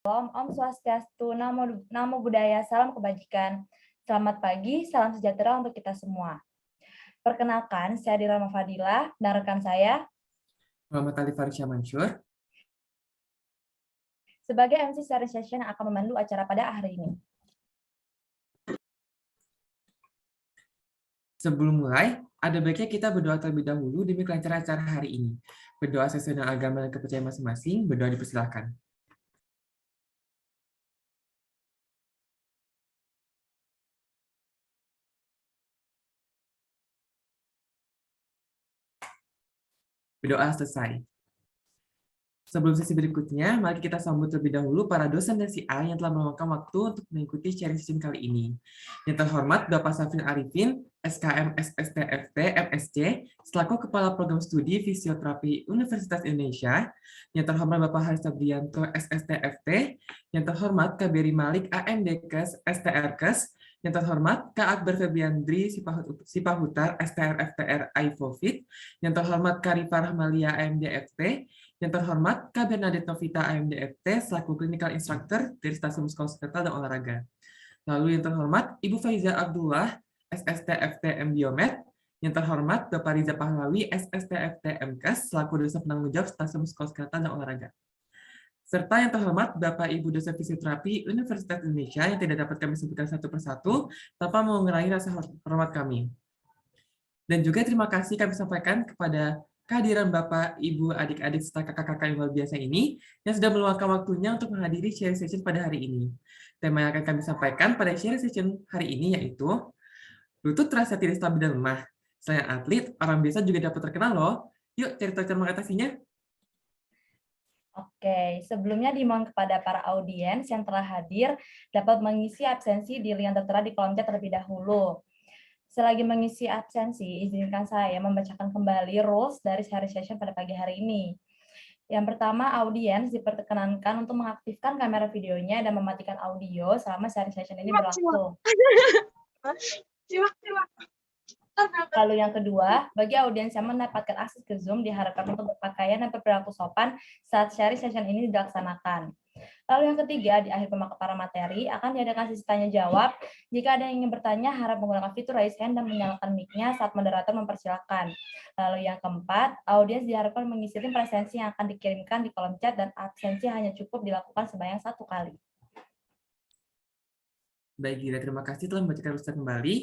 Om Swastiastu, Namo Buddhaya, salam kebajikan. Selamat pagi, salam sejahtera untuk kita semua. Perkenalkan, saya Dira Fadilah dan rekan saya Muhammad Ali Farisya Mansur. Sebagai MC sharing session yang akan memandu acara pada hari ini. Sebelum mulai, ada baiknya kita berdoa terlebih dahulu demi kelancaran acara hari ini. Berdoa sesuai dengan agama dan kepercayaan masing-masing, berdoa dipersilakan. Berdoa selesai. Sebelum sesi berikutnya, mari kita sambut terlebih dahulu para dosen dan CI yang telah meluangkan waktu untuk mengikuti sharing session kali ini. Yang terhormat Bapak Safrin Arifin, SKM SSTFT MSc, selaku Kepala Program Studi Fisioterapi Universitas Indonesia. Yang terhormat Bapak Haris Sabrianto, SSTFT. Yang terhormat KBRI Malik, AMDKes, STRKes. Yang terhormat Kak Akbar Febriandri Sipahutar, STR-FTR IFOFIT. Yang terhormat Karifah Rahmalia, AMDFT. Yang terhormat Kak Bernadette Novita, AMDFT, selaku Clinical Instructor dari Stasiun Muskuloskeletal dan Olahraga. Lalu yang terhormat Ibu Faiza Abdullah, SSTFT Biomed. Yang terhormat Bapak Riza Pahlawi, SSTFT MKes, selaku dosen penanggung jawab Stasiun Muskuloskeletal dan Olahraga. Serta yang terhormat Bapak Ibu dosen fisioterapi Universitas Indonesia yang tidak dapat kami sebutkan satu persatu tanpa mengurangi rasa hormat kami. Dan juga terima kasih kami sampaikan kepada kehadiran Bapak, Ibu, adik-adik, serta kakak-kakak yang luar biasa ini yang sudah meluangkan waktunya untuk menghadiri sharing session pada hari ini. Tema yang akan kami sampaikan pada sharing session hari ini yaitu lutut terasa tidak stabil dan lemah. Selain atlet, orang biasa juga dapat terkena loh. Yuk cari tahu cara mengatasinya. Oke, sebelumnya dimohon kepada para audiens yang telah hadir dapat mengisi absensi di link yang tertera di kolom chat terlebih dahulu. Selagi mengisi absensi, izinkan saya membacakan kembali rules dari sharing session pada pagi hari ini. Yang pertama, audiens diperkenankan untuk mengaktifkan kamera videonya dan mematikan audio selama sharing session ini berlangsung. Lalu yang kedua, bagi audiens yang mendapatkan akses ke Zoom diharapkan untuk berpakaian dan berperilaku sopan saat sharing session ini dilaksanakan. Lalu yang ketiga, di akhir pemaparan materi akan diadakan sesi tanya jawab. Jika ada yang ingin bertanya, harap menggunakan fitur raise hand dan menyalakan mic-nya saat moderator mempersilakan. Lalu yang keempat, audiens diharapkan mengisi link presensi yang akan dikirimkan di kolom chat dan absensi hanya cukup dilakukan sebanyak 1 kali. Baik, Gila, terima kasih telah membacakan rules kembali.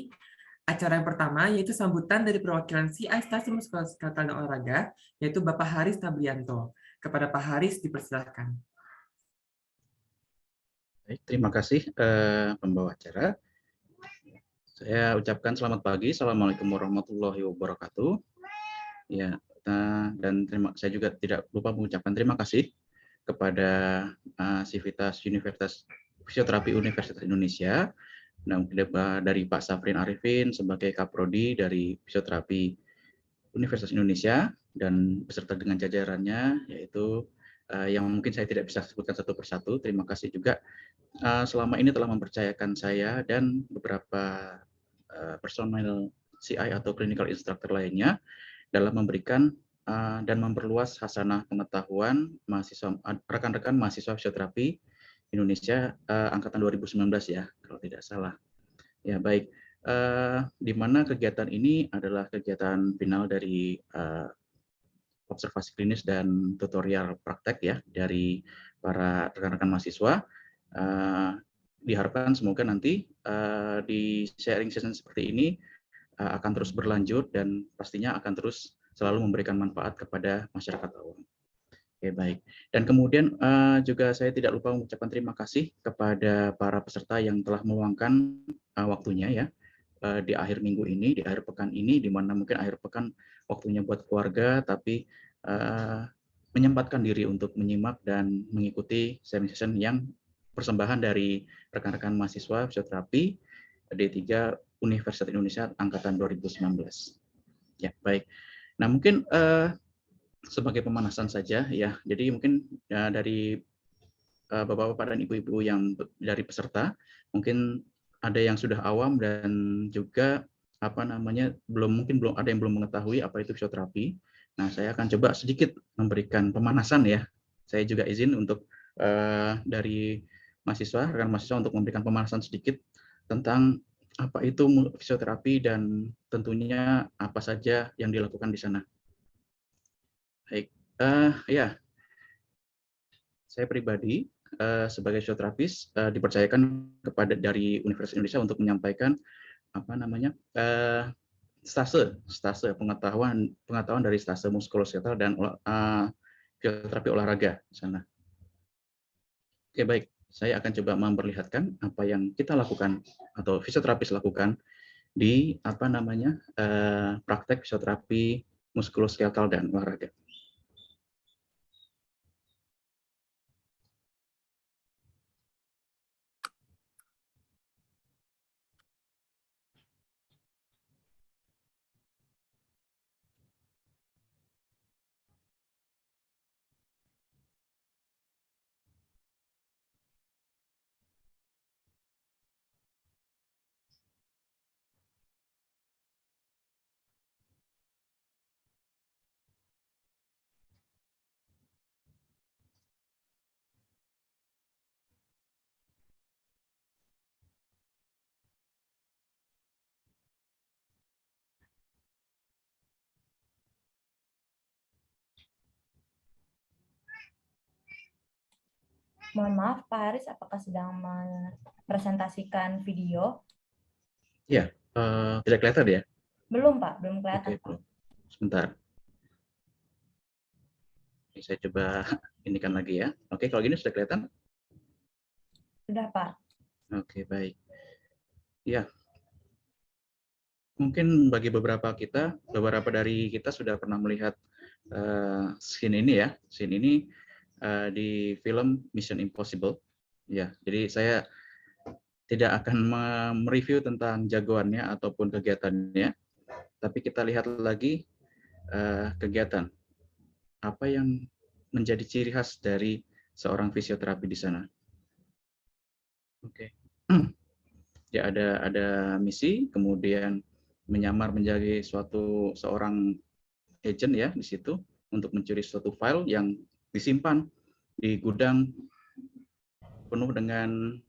Acara yang pertama yaitu sambutan dari perwakilan CI Stasiun Muskuloskeletal dan Olahraga, yaitu Bapak Haris Tabrianto. Kepada Pak Haris dipersilakan. Baik, terima kasih pembawa acara. Saya ucapkan selamat pagi. Assalamualaikum warahmatullahi wabarakatuh. Ya, dan saya juga tidak lupa mengucapkan terima kasih kepada Sivitas Universitas Fisioterapi Universitas Indonesia, dan dari Pak Safrin Arifin sebagai Kaprodi dari Fisioterapi Universitas Indonesia dan beserta dengan jajarannya, yaitu yang mungkin saya tidak bisa sebutkan satu persatu. Terima kasih juga selama ini telah mempercayakan saya dan beberapa personel CI atau clinical instructor lainnya dalam memberikan dan memperluas hasanah pengetahuan mahasiswa rekan-rekan mahasiswa fisioterapi Indonesia angkatan 2019 ya, kalau tidak salah. Ya, baik. Di mana kegiatan ini adalah kegiatan final dari observasi klinis dan tutorial praktek ya dari para rekan-rekan mahasiswa. Diharapkan semoga nanti di sharing session seperti ini akan terus berlanjut dan pastinya akan terus selalu memberikan manfaat kepada masyarakat awam. Oke, baik. Dan kemudian juga saya tidak lupa mengucapkan terima kasih kepada para peserta yang telah meluangkan waktunya ya di akhir minggu ini, di akhir pekan ini, di mana mungkin akhir pekan waktunya buat keluarga, tapi menyempatkan diri untuk menyimak dan mengikuti sharing session yang persembahan dari rekan-rekan mahasiswa fisioterapi D3 Universitas Indonesia angkatan 2019. Ya, baik. Nah, mungkin sebagai pemanasan saja ya. Jadi mungkin dari Bapak-bapak dan Ibu-ibu yang dari peserta, mungkin ada yang sudah awam dan juga belum ada yang belum mengetahui apa itu fisioterapi. Nah, saya akan coba sedikit memberikan pemanasan ya. Saya juga izin untuk dari mahasiswa, rekan mahasiswa untuk memberikan pemanasan sedikit tentang apa itu fisioterapi dan tentunya apa saja yang dilakukan di sana. Baik, ya, saya pribadi sebagai fisioterapis dipercayakan kepada dari Universitas Indonesia untuk menyampaikan apa namanya stase pengetahuan dari stase muskuloskeletal dan fisioterapi olahraga di sana. Oke, baik. Saya akan coba memperlihatkan apa yang kita lakukan atau fisioterapis lakukan di apa namanya praktek fisioterapi muskuloskeletal dan olahraga. Mohon maaf, Pak Haris, apakah sedang mempresentasikan video? Ya, tidak kelihatan ya? Belum, Pak. Belum kelihatan, Oke, Pak. sebentar. Oke, saya coba inikan lagi ya. Oke, kalau gini sudah kelihatan? Sudah, Pak. Oke, baik. Ya, mungkin bagi beberapa dari kita sudah pernah melihat scene ini ya. Scene ini di film Mission Impossible. Ya, jadi saya tidak akan mereview tentang jagoannya ataupun kegiatannya, tapi kita lihat lagi kegiatan apa yang menjadi ciri khas dari seorang fisioterapi di sana. Oke. Ya, ada misi, kemudian menyamar menjadi seorang agent ya di situ untuk mencuri suatu file yang disimpan di gudang penuh dengan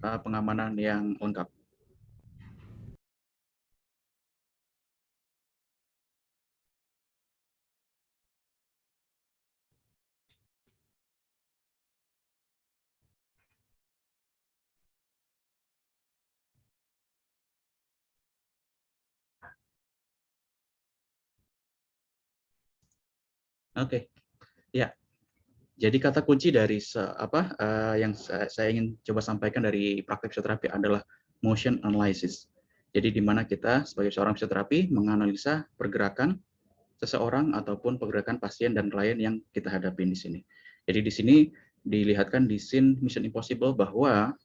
pengamanan yang lengkap. Oke, ya. Jadi kata kunci dari yang saya ingin coba sampaikan dari praktek fisioterapi adalah motion analysis. Jadi di mana kita sebagai seorang fisioterapi menganalisa pergerakan seseorang ataupun pergerakan pasien dan klien yang kita hadapi di sini. Jadi di sini dilihatkan di scene Mission Impossible bahwa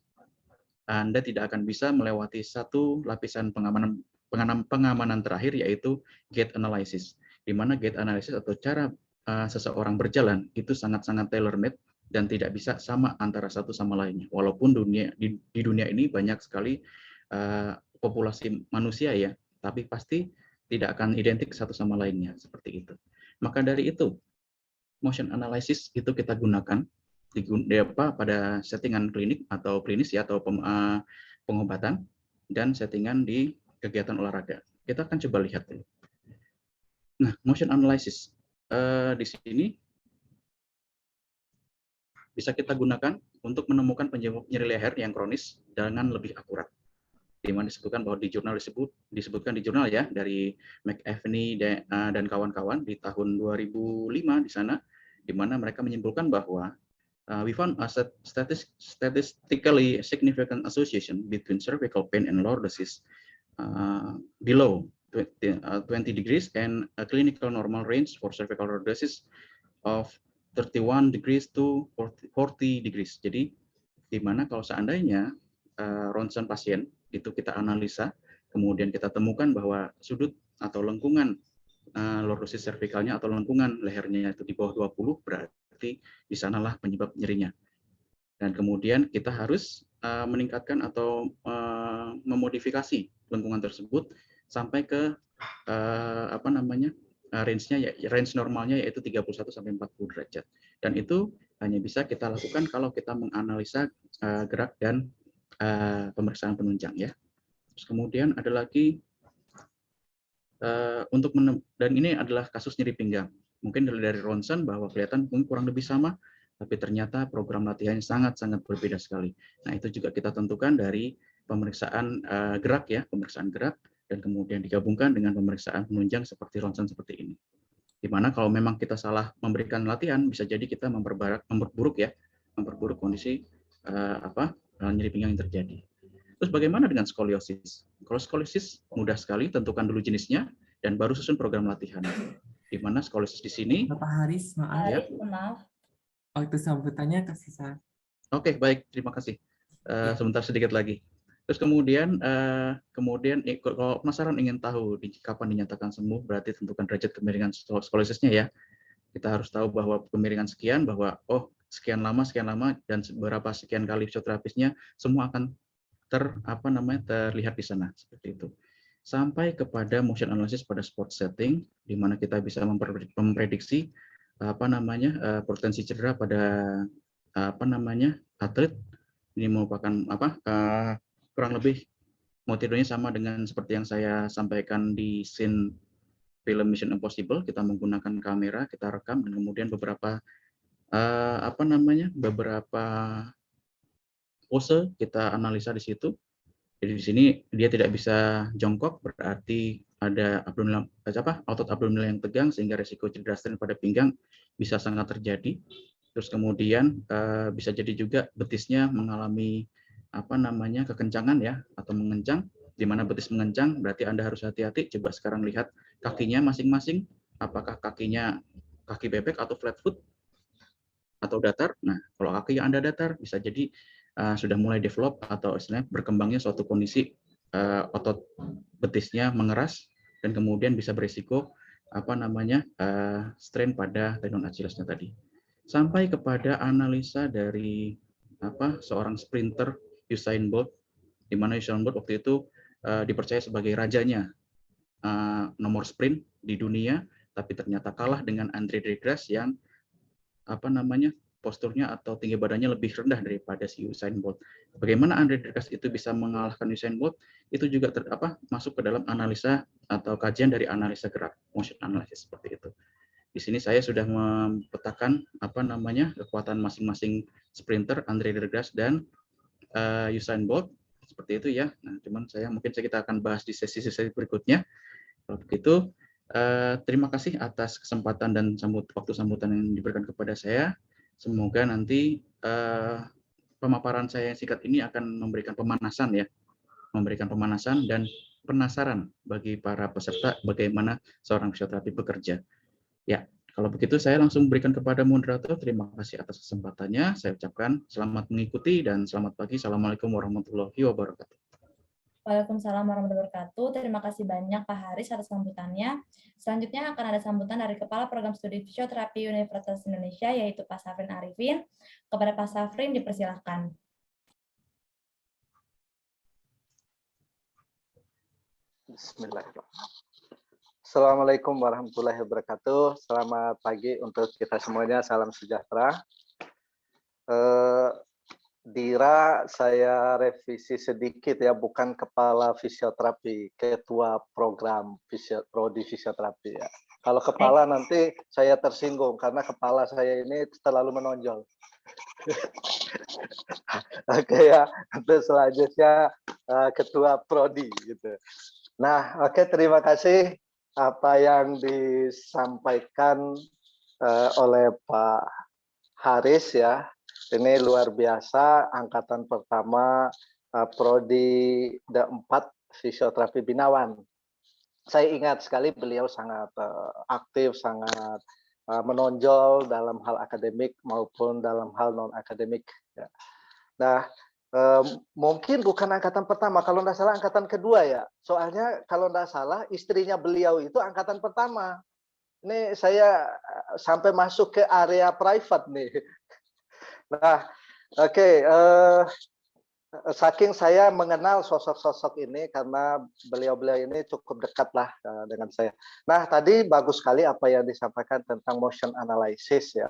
Anda tidak akan bisa melewati satu lapisan pengamanan terakhir, yaitu gait analysis. Di mana gait analysis atau cara seseorang berjalan itu sangat-sangat tailor-made dan tidak bisa sama antara satu sama lainnya. Walaupun di dunia ini banyak sekali populasi manusia ya, tapi pasti tidak akan identik satu sama lainnya seperti itu. Maka dari itu, motion analysis itu kita gunakan pada settingan klinik atau klinis ya, atau pengobatan dan settingan di kegiatan olahraga. Kita akan coba lihat dulu. Nah, motion analysis di sini bisa kita gunakan untuk menemukan penyebab nyeri leher yang kronis dengan lebih akurat. Di mana disebutkan bahwa di jurnal disebutkan di jurnal ya dari McAfee dan kawan-kawan di tahun 2005 di sana, di mana mereka menyimpulkan bahwa we found a statistically significant association between cervical pain and lordosis below 20 degrees and a clinical normal range for cervical lordosis of 31 degrees to 40 degrees. Jadi di mana kalau seandainya ronsen pasien itu kita analisa, kemudian kita temukan bahwa sudut atau lengkungan lordosis cervicalnya atau lengkungan lehernya itu di bawah 20, berarti di sanalah penyebab nyerinya. Dan kemudian kita harus meningkatkan atau memodifikasi lengkungan tersebut sampai ke range normalnya yaitu 31 sampai 40 derajat. Dan itu hanya bisa kita lakukan kalau kita menganalisa gerak dan pemeriksaan penunjang ya. Terus kemudian ada lagi dan ini adalah kasus nyeri pinggang. Mungkin dari ronsen bahwa kelihatan mungkin kurang lebih sama, tapi ternyata program latihannya sangat-sangat berbeda sekali. Nah, itu juga kita tentukan dari pemeriksaan gerak ya, pemeriksaan gerak, dan kemudian digabungkan dengan pemeriksaan penunjang seperti ronsen seperti ini. Di mana kalau memang kita salah memberikan latihan, bisa jadi kita memperburuk kondisi nyeri pinggang yang terjadi. Terus bagaimana dengan skoliosis? Kalau skoliosis mudah sekali, tentukan dulu jenisnya dan baru susun program latihan. Di mana skoliosis di sini? Bapak Haris, maaf. Haris, maaf. Waktu sambutannya kasih saya. Oke, baik, terima kasih. Sebentar sedikit lagi. Terus kemudian kalau penasaran ingin tahu kapan dinyatakan sembuh, berarti tentukan derajat kemiringan skolisisnya ya. Kita harus tahu bahwa kemiringan sekian, bahwa sekian lama dan beberapa sekian kali fisioterapisnya semua akan terlihat di sana seperti itu. Sampai kepada motion analysis pada sport setting, di mana kita bisa memprediksi potensi cedera pada atlet. Ini merupakan kurang lebih metodenya sama dengan seperti yang saya sampaikan di scene film Mission Impossible. Kita menggunakan kamera, kita rekam, dan kemudian beberapa pose kita analisa di situ. Jadi di sini dia tidak bisa jongkok, berarti ada otot abdominal yang tegang sehingga risiko cedera strain pada pinggang bisa sangat terjadi. Terus kemudian bisa jadi juga betisnya mengalami kekencangan ya atau mengencang. Di mana betis mengencang berarti Anda harus hati-hati. Coba sekarang lihat kakinya masing-masing, apakah kakinya kaki bebek atau flat foot atau datar. Nah, kalau kaki Anda datar bisa jadi sudah mulai develop atau istilahnya berkembangnya suatu kondisi otot betisnya mengeras dan kemudian bisa berisiko strain pada tendon Achillesnya tadi. Sampai kepada analisa dari seorang sprinter Usain Bolt, di mana Usain Bolt waktu itu dipercaya sebagai rajanya nomor sprint di dunia, tapi ternyata kalah dengan Andre Degrasse yang posturnya atau tinggi badannya lebih rendah daripada si Usain Bolt. Bagaimana Andre Degrasse itu bisa mengalahkan Usain Bolt? Itu juga masuk ke dalam analisa atau kajian dari analisa gerak, motion analysis seperti itu. Di sini saya sudah memetakan kekuatan masing-masing sprinter Andre Degrasse dan Usain Bolt seperti itu ya. Nah, cuman kita akan bahas di sesi-sesi berikutnya. Kalau begitu, terima kasih atas kesempatan dan waktu sambutan yang diberikan kepada saya. Semoga nanti pemaparan saya yang singkat ini akan memberikan pemanasan dan penasaran bagi para peserta bagaimana seorang fisioterapi bekerja. Ya, kalau begitu saya langsung berikan kepada moderator. Terima kasih atas kesempatannya. Saya ucapkan selamat mengikuti dan selamat pagi. Assalamualaikum warahmatullahi wabarakatuh. Waalaikumsalam warahmatullahi wabarakatuh. Terima kasih banyak Pak Haris atas sambutannya. Selanjutnya akan ada sambutan dari Kepala Program Studi Fisioterapi Universitas Indonesia, yaitu Pak Safrin Arifin. Kepada Pak Safrin, dipersilahkan. Bismillahirrahmanirrahim. Assalamualaikum warahmatullahi wabarakatuh. Selamat pagi untuk kita semuanya. Salam sejahtera. Dira, saya revisi sedikit ya, bukan kepala fisioterapi, ketua program prodi fisioterapi ya. Kalau kepala nanti saya tersinggung karena kepala saya ini terlalu menonjol. Oke ya, untuk selanjutnya ketua prodi gitu. Nah, oke, terima kasih apa yang disampaikan oleh Pak Haris ya. Ini luar biasa, angkatan pertama prodi D4 fisioterapi Binawan. Saya ingat sekali beliau sangat aktif, sangat menonjol dalam hal akademik maupun dalam hal non akademik. Ya. Nah, mungkin bukan angkatan pertama, kalau tidak salah angkatan kedua ya. Soalnya kalau tidak salah istrinya beliau itu angkatan pertama. Ini saya sampai masuk ke area private nih. Nah, oke. saking saya mengenal sosok-sosok ini karena beliau-beliau ini cukup dekat lah dengan saya. Nah, tadi bagus sekali apa yang disampaikan tentang motion analysis ya.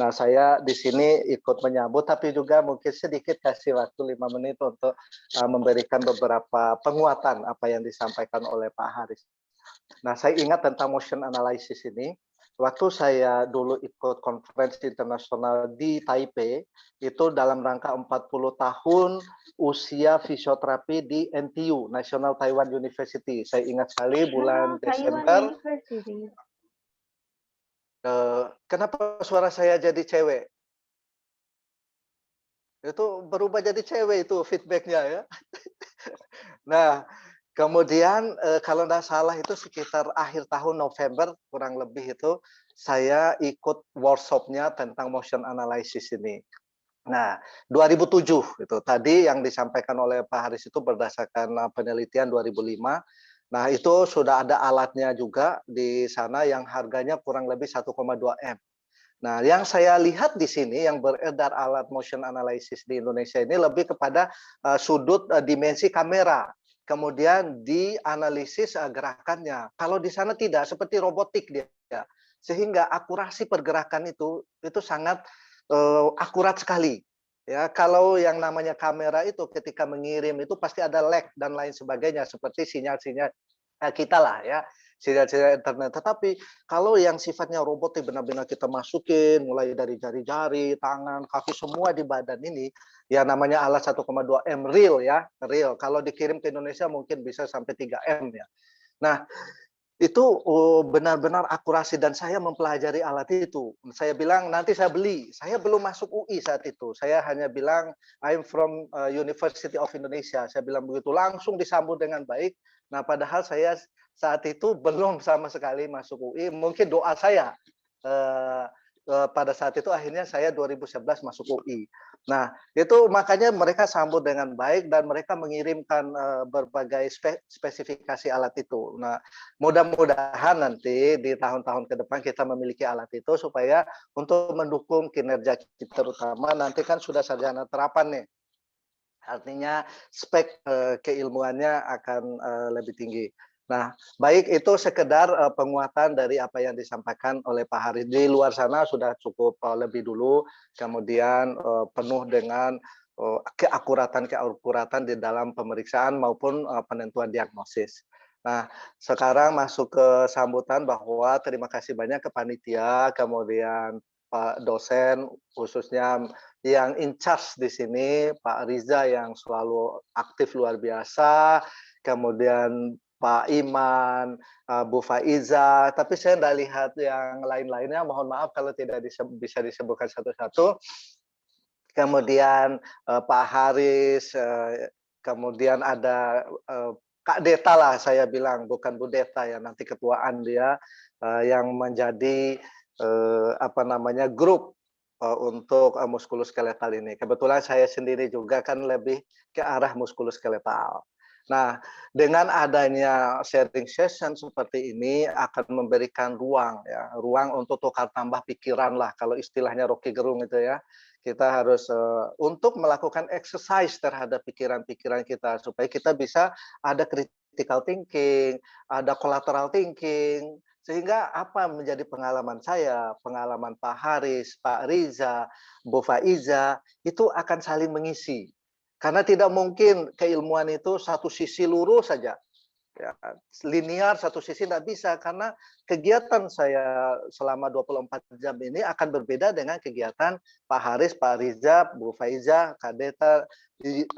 Nah, saya di sini ikut menyambut, tapi juga mungkin sedikit kasih waktu 5 menit untuk memberikan beberapa penguatan apa yang disampaikan oleh Pak Haris. Nah, saya ingat tentang motion analysis ini. Waktu saya dulu ikut konferensi internasional di Taipei, itu dalam rangka 40 tahun usia fisioterapi di NTU, National Taiwan University. Saya ingat sekali bulan Desember. Kenapa suara saya jadi cewek? Itu berubah jadi cewek itu feedbacknya ya. Nah, kemudian kalau tidak salah itu sekitar akhir tahun November kurang lebih itu saya ikut workshopnya tentang motion analysis ini. Nah, 2007 itu tadi yang disampaikan oleh Pak Haris itu berdasarkan penelitian 2005. Nah, itu sudah ada alatnya juga di sana yang harganya kurang lebih 1,2 M. Nah, yang saya lihat di sini yang beredar alat motion analysis di Indonesia ini lebih kepada sudut dimensi kamera. Kemudian dianalisis gerakannya. Kalau di sana tidak, seperti robotik dia. Sehingga akurasi pergerakan itu sangat akurat sekali. Ya, kalau yang namanya kamera itu ketika mengirim itu pasti ada lag dan lain sebagainya seperti sinyal-sinyal kita lah ya, sinyal-sinyal internet. Tetapi kalau yang sifatnya robotik benar-benar kita masukin mulai dari jari-jari, tangan, kaki semua di badan ini, ya namanya alat 1,2 M real ya, real. Kalau dikirim ke Indonesia mungkin bisa sampai 3 M ya. Nah, itu benar-benar akurasi dan saya mempelajari alat itu. Saya bilang nanti saya beli. Saya belum masuk UI saat itu. Saya hanya bilang I'm from University of Indonesia. Saya bilang begitu langsung disambut dengan baik. Nah, padahal saya saat itu belum sama sekali masuk UI. Mungkin doa saya pada saat itu akhirnya saya 2011 masuk UI. Nah, itu makanya mereka sambut dengan baik dan mereka mengirimkan berbagai spesifikasi alat itu. Nah, mudah-mudahan nanti di tahun-tahun ke depan kita memiliki alat itu supaya untuk mendukung kinerja kita, terutama nanti kan sudah sarjana terapan nih. Artinya spek keilmuannya akan lebih tinggi. Nah, baik itu sekedar penguatan dari apa yang disampaikan oleh Pak Haris. Di luar sana sudah cukup lebih dulu, kemudian penuh dengan keakuratan di dalam pemeriksaan maupun penentuan diagnosis. Nah, sekarang masuk ke sambutan bahwa terima kasih banyak ke panitia, kemudian Pak dosen, khususnya yang in charge di sini, Pak Riza yang selalu aktif luar biasa, kemudian Pak Iman, Bu Faiza, tapi saya tidak lihat yang lain-lainnya, mohon maaf kalau tidak bisa disebutkan satu-satu. Kemudian Pak Haris, kemudian ada Kak Deta lah saya bilang, bukan Bu Deta ya, nanti ketuaan dia yang menjadi grup untuk muskuloskeletal ini. Kebetulan saya sendiri juga kan lebih ke arah muskuloskeletal. Nah, dengan adanya sharing session seperti ini akan memberikan ruang ya, ruang untuk tukar tambah pikiran lah kalau istilahnya Rocky Gerung itu ya. Kita harus untuk melakukan exercise terhadap pikiran-pikiran kita supaya kita bisa ada critical thinking, ada collateral thinking, sehingga apa menjadi pengalaman saya, pengalaman Pak Haris, Pak Riza, Bu Faiza, itu akan saling mengisi. Karena tidak mungkin keilmuan itu satu sisi lurus saja. Ya, linear satu sisi tidak bisa, karena kegiatan saya selama 24 jam ini akan berbeda dengan kegiatan Pak Haris, Pak Riza, Bu Faiza, Kak Deta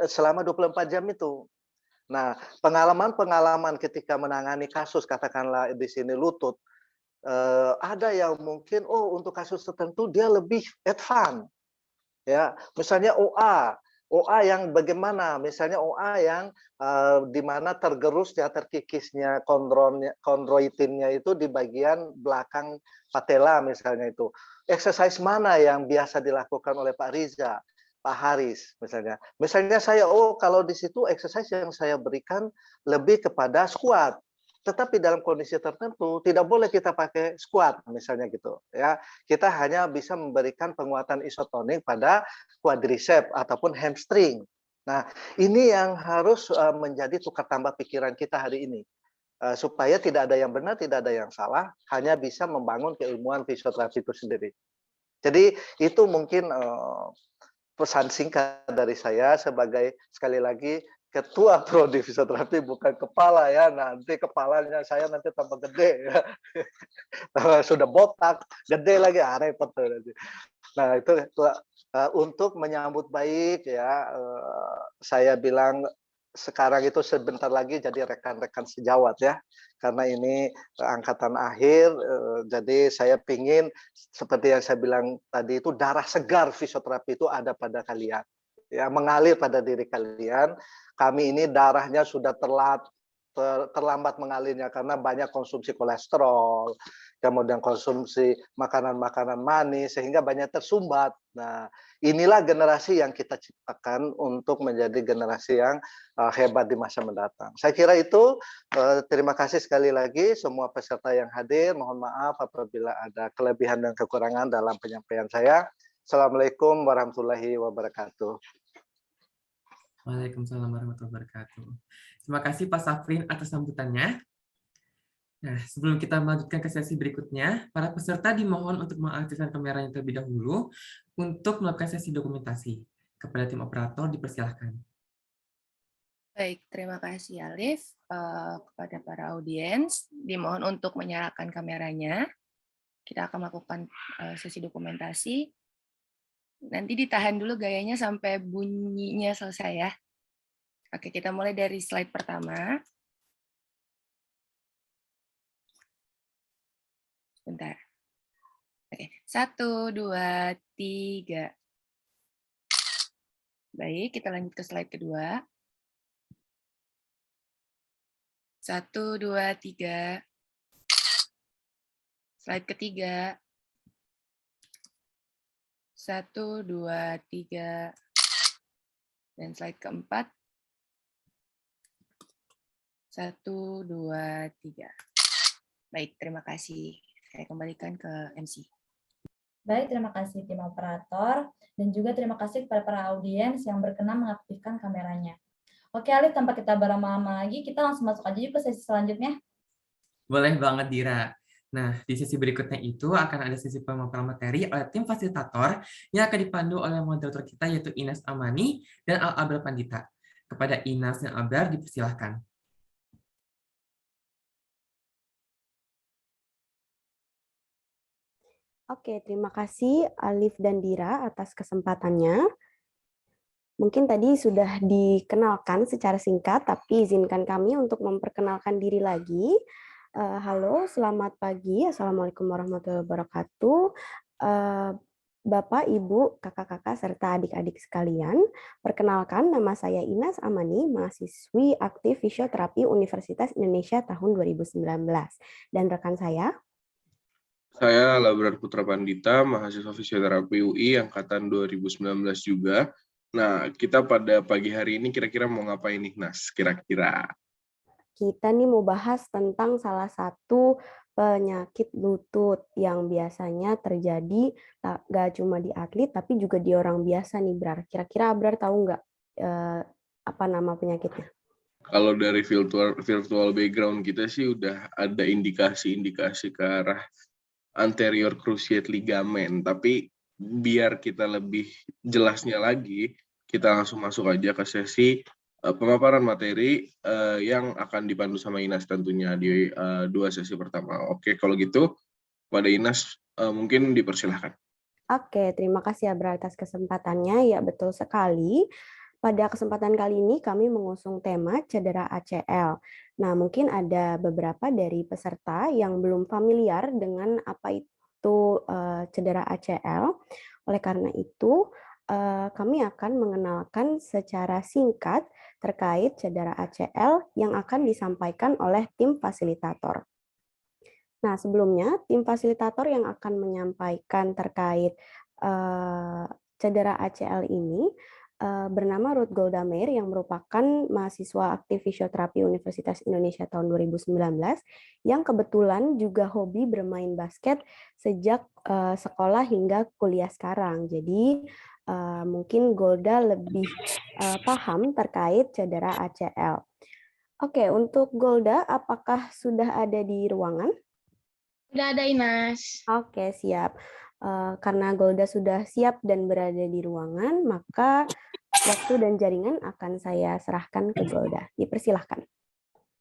selama 24 jam itu. Nah, pengalaman-pengalaman ketika menangani kasus, katakanlah di sini lutut, ada yang mungkin untuk kasus tertentu dia lebih advance, ya misalnya OA yang bagaimana, misalnya OA yang di mana tergerusnya, terkikisnya kondroitinnya itu di bagian belakang patella misalnya itu. Exercise mana yang biasa dilakukan oleh Pak Riza, Pak Haris misalnya. Misalnya saya, kalau di situ exercise yang saya berikan lebih kepada squat. Tetapi dalam kondisi tertentu tidak boleh kita pakai squat misalnya gitu ya. Kita hanya bisa memberikan penguatan isotonik pada quadricep ataupun hamstring. Nah, ini yang harus menjadi tukar tambah pikiran kita hari ini. Supaya tidak ada yang benar, tidak ada yang salah, hanya bisa membangun keilmuan fisioterapi itu sendiri. Jadi itu mungkin pesan singkat dari saya sebagai sekali lagi ketua prodi fisioterapi, bukan kepala ya. Nanti kepalanya saya nanti tambah gede ya. Sudah botak, gede lagi, repot tuh nanti. Nah itu untuk menyambut baik ya, saya bilang sekarang itu sebentar lagi jadi rekan-rekan sejawat ya, karena ini angkatan akhir, jadi saya pingin seperti yang saya bilang tadi itu darah segar fisioterapi itu ada pada kalian, ya mengalir pada diri kalian. Kami ini darahnya sudah terlambat mengalirnya karena banyak konsumsi kolesterol, kemudian konsumsi makanan-makanan manis sehingga banyak tersumbat. Nah, inilah generasi yang kita ciptakan untuk menjadi generasi yang hebat di masa mendatang. Saya kira itu. Terima kasih sekali lagi semua peserta yang hadir. Mohon maaf apabila ada kelebihan dan kekurangan dalam penyampaian saya. Assalamualaikum warahmatullahi wabarakatuh. Waalaikumsalam warahmatullahi wabarakatuh. Terima kasih Pak Safrin atas sambutannya. Nah, sebelum kita melanjutkan ke sesi berikutnya, para peserta dimohon untuk mengaktifkan kameranya terlebih dahulu untuk melakukan sesi dokumentasi. Kepada tim operator dipersilahkan. Baik, terima kasih Alif. Kepada para audiens, dimohon untuk menyalakan kameranya. Kita akan melakukan sesi dokumentasi. Nanti ditahan dulu gayanya sampai bunyinya selesai ya. Oke, kita mulai dari slide pertama. Bentar. Oke, 1, 2, 3. Baik, kita lanjut ke slide kedua. 1, 2, 3. Slide ketiga. 1, 2, 3. Dan slide keempat. 1, 2, 3. Baik, terima kasih. Saya kembalikan ke MC. Baik, terima kasih tim operator, dan juga terima kasih kepada para audiens yang berkenan mengaktifkan kameranya. Oke, Alif, tanpa kita berlama-lama lagi, kita langsung masuk aja yuk ke sesi selanjutnya. Boleh banget, Dira. Nah, di sesi berikutnya itu akan ada sesi pemaparan materi oleh tim fasilitator yang akan dipandu oleh moderator kita yaitu Ines Amani dan Al-Abrar Pandita. Kepada Ines dan Abrar dipersilahkan. Oke, terima kasih Alif dan Dira atas kesempatannya. Mungkin tadi sudah dikenalkan secara singkat, tapi izinkan kami untuk memperkenalkan diri lagi. Halo, selamat pagi. Assalamualaikum warahmatullahi wabarakatuh. Bapak, Ibu, kakak-kakak, serta adik-adik sekalian. Perkenalkan, nama saya Ines Amani, mahasiswi aktif fisioterapi Universitas Indonesia tahun 2019. Dan rekan saya? Saya Labrar Putra Pandita, mahasiswa fisioterapi UI angkatan 2019 juga. Nah, kita pada pagi hari ini kira-kira mau ngapain nih, Nas? Kira-kira. Kita nih mau bahas tentang salah satu penyakit lutut yang biasanya terjadi nggak cuma di atlet, tapi juga di orang biasa nih, Brar. Kira-kira Abrar tahu nggak apa nama penyakitnya? Kalau dari virtual background kita sih udah ada indikasi-indikasi ke arah anterior cruciate ligament, tapi biar kita lebih jelasnya lagi, kita langsung masuk aja ke sesi pemaparan materi yang akan dipandu sama Inas tentunya di 2 sesi pertama. Oke, kalau gitu pada Inas mungkin dipersilahkan. Oke, terima kasih Abrar atas kesempatannya. Ya, betul sekali. Pada kesempatan kali ini kami mengusung tema cedera ACL. Nah, mungkin ada beberapa dari peserta yang belum familiar dengan apa itu cedera ACL. Oleh karena itu, kami akan mengenalkan secara singkat terkait cedera ACL yang akan disampaikan oleh tim fasilitator. Nah, sebelumnya tim fasilitator yang akan menyampaikan terkait cedera ACL ini bernama Ruth Goldameir yang merupakan mahasiswa aktif fisioterapi Universitas Indonesia tahun 2019 yang kebetulan juga hobi bermain basket sejak sekolah hingga kuliah sekarang. Jadi Mungkin Golda lebih paham terkait cedera ACL. Oke, untuk Golda, apakah sudah ada di ruangan? Udah ada, Inas. Oke, siap. Karena Golda sudah siap dan berada di ruangan, maka waktu dan jaringan akan saya serahkan ke Golda. Dipersilahkan.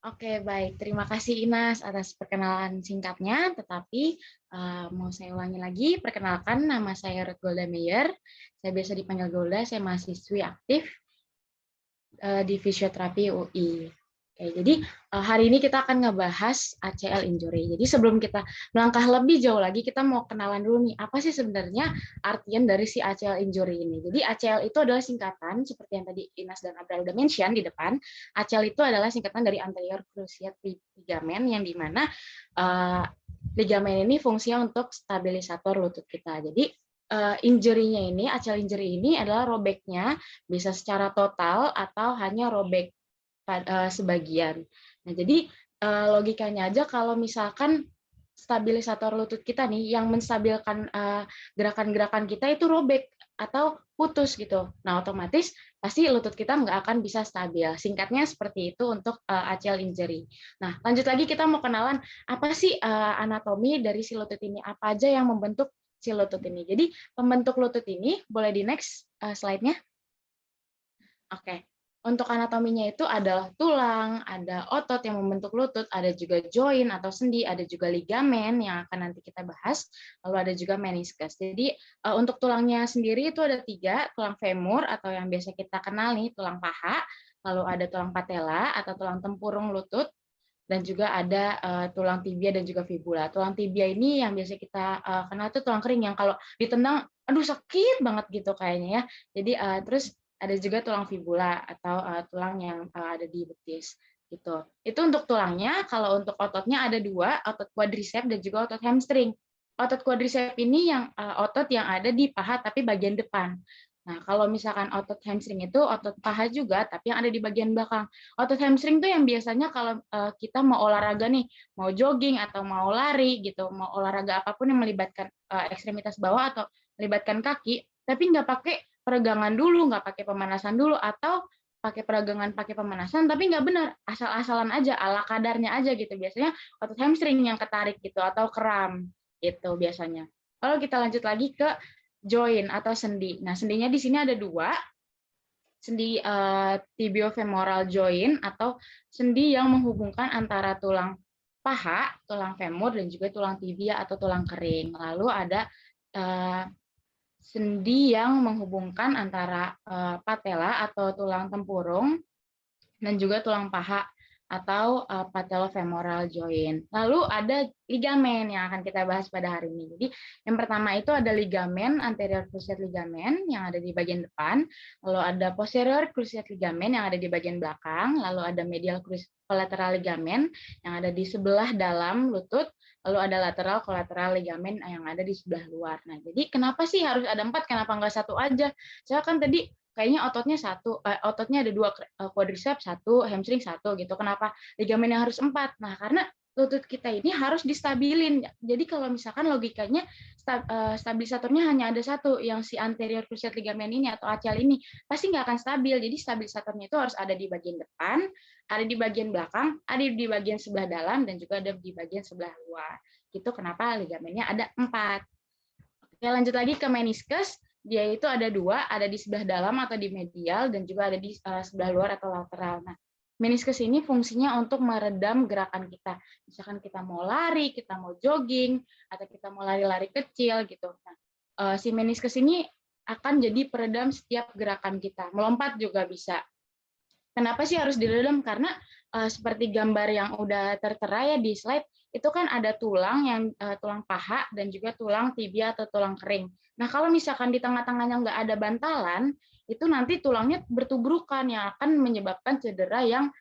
Oke, baik. Terima kasih Inas atas perkenalan singkatnya, tetapi mau saya ulangi lagi, perkenalkan nama saya Ruth Golda Meyer, saya biasa dipanggil Golda, saya mahasiswi aktif di fisioterapi UI. Oke, jadi hari ini kita akan ngebahas ACL injury. Jadi sebelum kita melangkah lebih jauh lagi, kita mau kenalan dulu nih, apa sih sebenarnya artian dari si ACL injury ini. Jadi ACL itu adalah singkatan, seperti yang tadi Inas dan Abdul udah mention di depan, ACL itu adalah singkatan dari anterior cruciate ligament, yang dimana ligamen ini fungsinya untuk stabilisator lutut kita. Jadi injury-nya ini, ACL injury ini adalah robeknya, bisa secara total atau hanya robek sebagian. Nah, jadi logikanya aja kalau misalkan stabilisator lutut kita nih yang menstabilkan gerakan-gerakan kita itu robek atau putus gitu. Nah, otomatis pasti lutut kita nggak akan bisa stabil. Singkatnya seperti itu untuk ACL injury. Nah, lanjut lagi kita mau kenalan apa sih anatomi dari si lutut ini, apa aja yang membentuk si lutut ini. Jadi pembentuk lutut ini, boleh di next slide-nya. Oke. Untuk anatominya itu adalah tulang, ada otot yang membentuk lutut, ada juga joint atau sendi, ada juga ligamen yang akan nanti kita bahas, lalu ada juga meniscus. Jadi untuk tulangnya sendiri itu ada 3, tulang femur atau yang biasa kita kenal nih tulang paha, lalu ada tulang patella atau tulang tempurung lutut, dan juga ada tulang tibia dan juga fibula. Tulang tibia ini yang biasa kita kenal itu tulang kering yang kalau ditendang, aduh sakit banget gitu kayaknya ya. Jadi terus ada juga tulang fibula atau tulang yang ada di betis gitu. Itu untuk tulangnya. Kalau untuk ototnya ada 2, otot quadriceps dan juga otot hamstring. Otot quadriceps ini yang otot yang ada di paha tapi bagian depan. Nah, kalau misalkan otot hamstring itu otot paha juga tapi yang ada di bagian belakang. Otot hamstring itu yang biasanya kalau kita mau olahraga nih, mau jogging atau mau lari gitu, mau olahraga apapun yang melibatkan ekstremitas bawah atau melibatkan kaki, tapi nggak pakai peregangan dulu, nggak pakai pemanasan dulu, atau pakai peregangan, pakai pemanasan, tapi nggak benar, asal-asalan aja, ala kadarnya aja gitu. Biasanya otot hamstring yang ketarik gitu, atau kram gitu biasanya. Lalu kita lanjut lagi ke joint atau sendi. Nah, sendinya di sini ada 2, sendi tibiofemoral joint atau sendi yang menghubungkan antara tulang paha, tulang femur, dan juga tulang tibia atau tulang kering. Lalu ada sendi yang menghubungkan antara patella atau tulang tempurung dan juga tulang paha atau patellofemoral joint. Lalu ada ligamen yang akan kita bahas pada hari ini. Jadi yang pertama itu ada ligamen anterior cruciate ligament yang ada di bagian depan, lalu ada posterior cruciate ligament yang ada di bagian belakang, lalu ada medial collateral ligament yang ada di sebelah dalam lutut, lalu ada lateral collateral ligament yang ada di sebelah luar. Nah, jadi kenapa sih harus ada 4? Kenapa nggak 1 aja? Saya kan tadi kayaknya ototnya 1, ototnya ada 2, quadriceps 1, hamstring 1 gitu. Kenapa ligamennya harus 4? Nah, karena lutut kita ini harus distabilin. Jadi kalau misalkan logikanya stabilisatornya hanya ada 1, yang si anterior cruciate ligament ini atau ACL ini, pasti nggak akan stabil. Jadi stabilisatornya itu harus ada di bagian depan, ada di bagian belakang, ada di bagian sebelah dalam, dan juga ada di bagian sebelah luar. Gitu kenapa ligamennya ada 4. Oke, lanjut lagi ke meniscus. Dia itu ada 2, ada di sebelah dalam atau di medial, dan juga ada di sebelah luar atau lateral. Nah, meniscus ini fungsinya untuk meredam gerakan kita. Misalkan kita mau lari, kita mau jogging, atau kita mau lari-lari kecil gitu. Nah, si meniscus ini akan jadi peredam setiap gerakan kita. Melompat juga bisa. Kenapa sih harus diredam? Karena seperti gambar yang udah tertera ya di slide, itu kan ada tulang yang tulang paha dan juga tulang tibia atau tulang kering. Nah, kalau misalkan di tengah-tengahnya nggak ada bantalan, itu nanti tulangnya bertubrukan yang akan menyebabkan cedera yang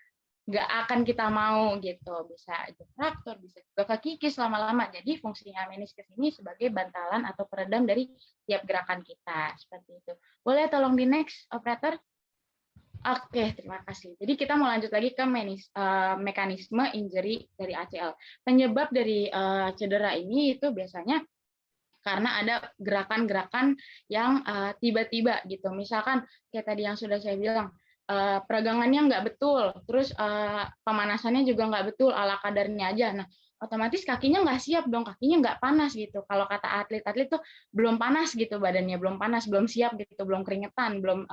nggak akan kita mau gitu. Bisa fraktur, bisa juga kekikis lama-lama. Jadi fungsinya meniscus ini sebagai bantalan atau peredam dari tiap gerakan kita. Seperti itu. Boleh tolong di next, operator? Oke, terima kasih. Jadi kita mau lanjut lagi ke mekanisme injury dari ACL. Penyebab dari cedera ini itu biasanya karena ada gerakan-gerakan yang tiba-tiba gitu. Misalkan kayak tadi yang sudah saya bilang, peregangannya nggak betul, terus pemanasannya juga nggak betul, ala kadarnya aja. Nah, otomatis kakinya nggak siap dong, kakinya nggak panas gitu. Kalau kata atlet-atlet tuh belum panas gitu badannya, belum panas, belum siap gitu, belum keringetan, belum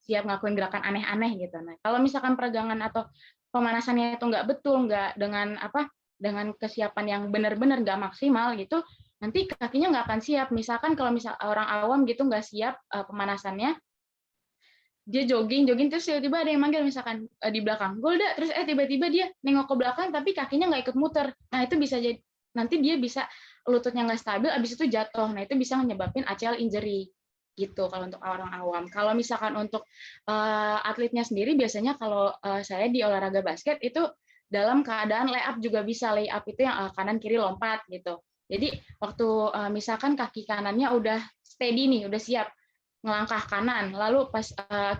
siap ngelakuin gerakan aneh-aneh gitu. Nah, kalau misalkan peregangan atau pemanasannya itu nggak betul, nggak dengan kesiapan yang benar-benar nggak maksimal gitu, nanti kakinya nggak akan siap. Misalkan kalau orang awam gitu nggak siap pemanasannya, dia jogging terus tiba-tiba ada yang manggil misalkan di belakang Golda, terus tiba-tiba dia nengok ke belakang tapi kakinya nggak ikut muter. Nah itu bisa jadi nanti dia bisa lututnya nggak stabil, abis itu jatuh. Nah itu bisa menyebabkan ACL injury gitu kalau untuk orang awam. Kalau misalkan untuk atletnya sendiri biasanya kalau saya di olahraga basket itu dalam keadaan layup juga bisa. Layup itu yang kanan kiri lompat gitu. Jadi waktu misalkan kaki kanannya udah steady nih, udah siap ngelangkah kanan, lalu pas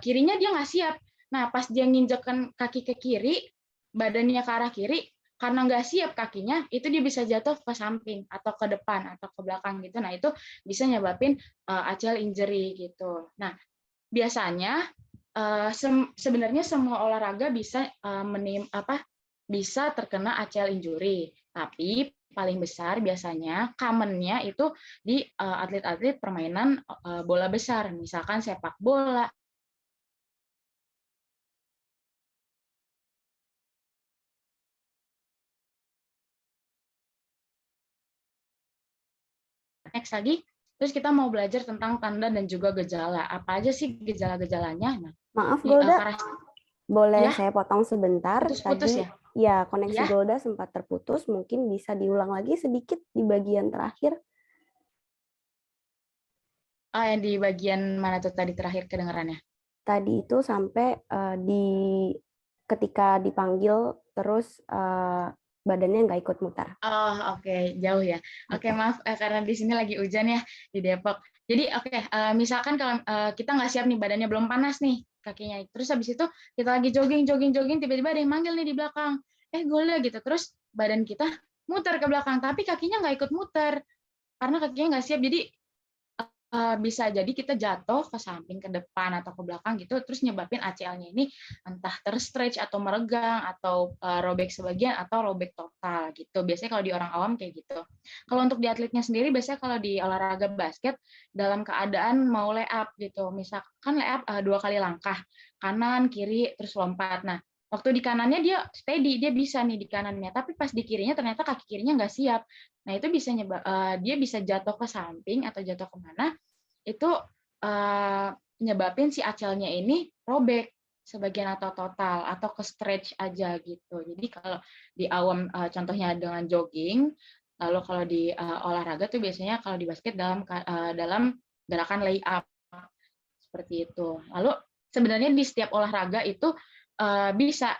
kirinya dia nggak siap. Nah, pas dia nginjekkan kaki ke kiri, badannya ke arah kiri, karena nggak siap kakinya, itu dia bisa jatuh ke samping atau ke depan atau ke belakang gitu. Nah, itu bisa nyebabin ACL injury gitu. Nah, biasanya sebenarnya semua olahraga bisa bisa terkena ACL injury, tapi paling besar biasanya commonnya itu di atlet-atlet permainan bola besar, misalkan sepak bola. Next lagi, terus kita mau belajar tentang tanda dan juga gejala. Apa aja sih gejala-gejalanya? Nah, Maaf Golda, boleh ya, saya potong sebentar? putus-putus Tadi ya? ya koneksi Ya. Golda sempat terputus, mungkin bisa diulang lagi sedikit di bagian terakhir. Yang di bagian mana tuh tadi terakhir kedengarannya? Tadi itu sampai ketika dipanggil terus badannya nggak ikut muter. Oh, oke. Jauh ya. Oke, maaf karena di sini lagi hujan ya di Depok. Jadi misalkan kalau kita nggak siap nih, badannya belum panas nih kakinya. Terus habis itu kita lagi jogging, tiba-tiba ada yang manggil nih di belakang. Golda gitu. Terus badan kita muter ke belakang, tapi kakinya nggak ikut muter karena kakinya nggak siap. Jadi bisa jadi kita jatuh ke samping, ke depan, atau ke belakang gitu, terus nyebabin ACL-nya ini entah terstretch atau meregang, atau robek sebagian, atau robek total gitu. Biasanya kalau di orang awam kayak gitu. Kalau untuk di atletnya sendiri, biasanya kalau di olahraga basket, dalam keadaan mau layup gitu, misalkan layup 2 kali langkah, kanan, kiri, terus lompat. Nah, waktu di kanannya dia steady, dia bisa nih di kanannya, tapi pas di kirinya ternyata kaki kirinya nggak siap. Nah, itu bisa dia bisa jatuh ke samping atau jatuh kemana, itu nyebabin si ACL-nya ini robek sebagian atau total, atau ke stretch aja gitu. Jadi kalau di awam contohnya dengan jogging, lalu kalau di olahraga tuh biasanya kalau di basket dalam gerakan layup seperti itu. Lalu sebenarnya di setiap olahraga itu bisa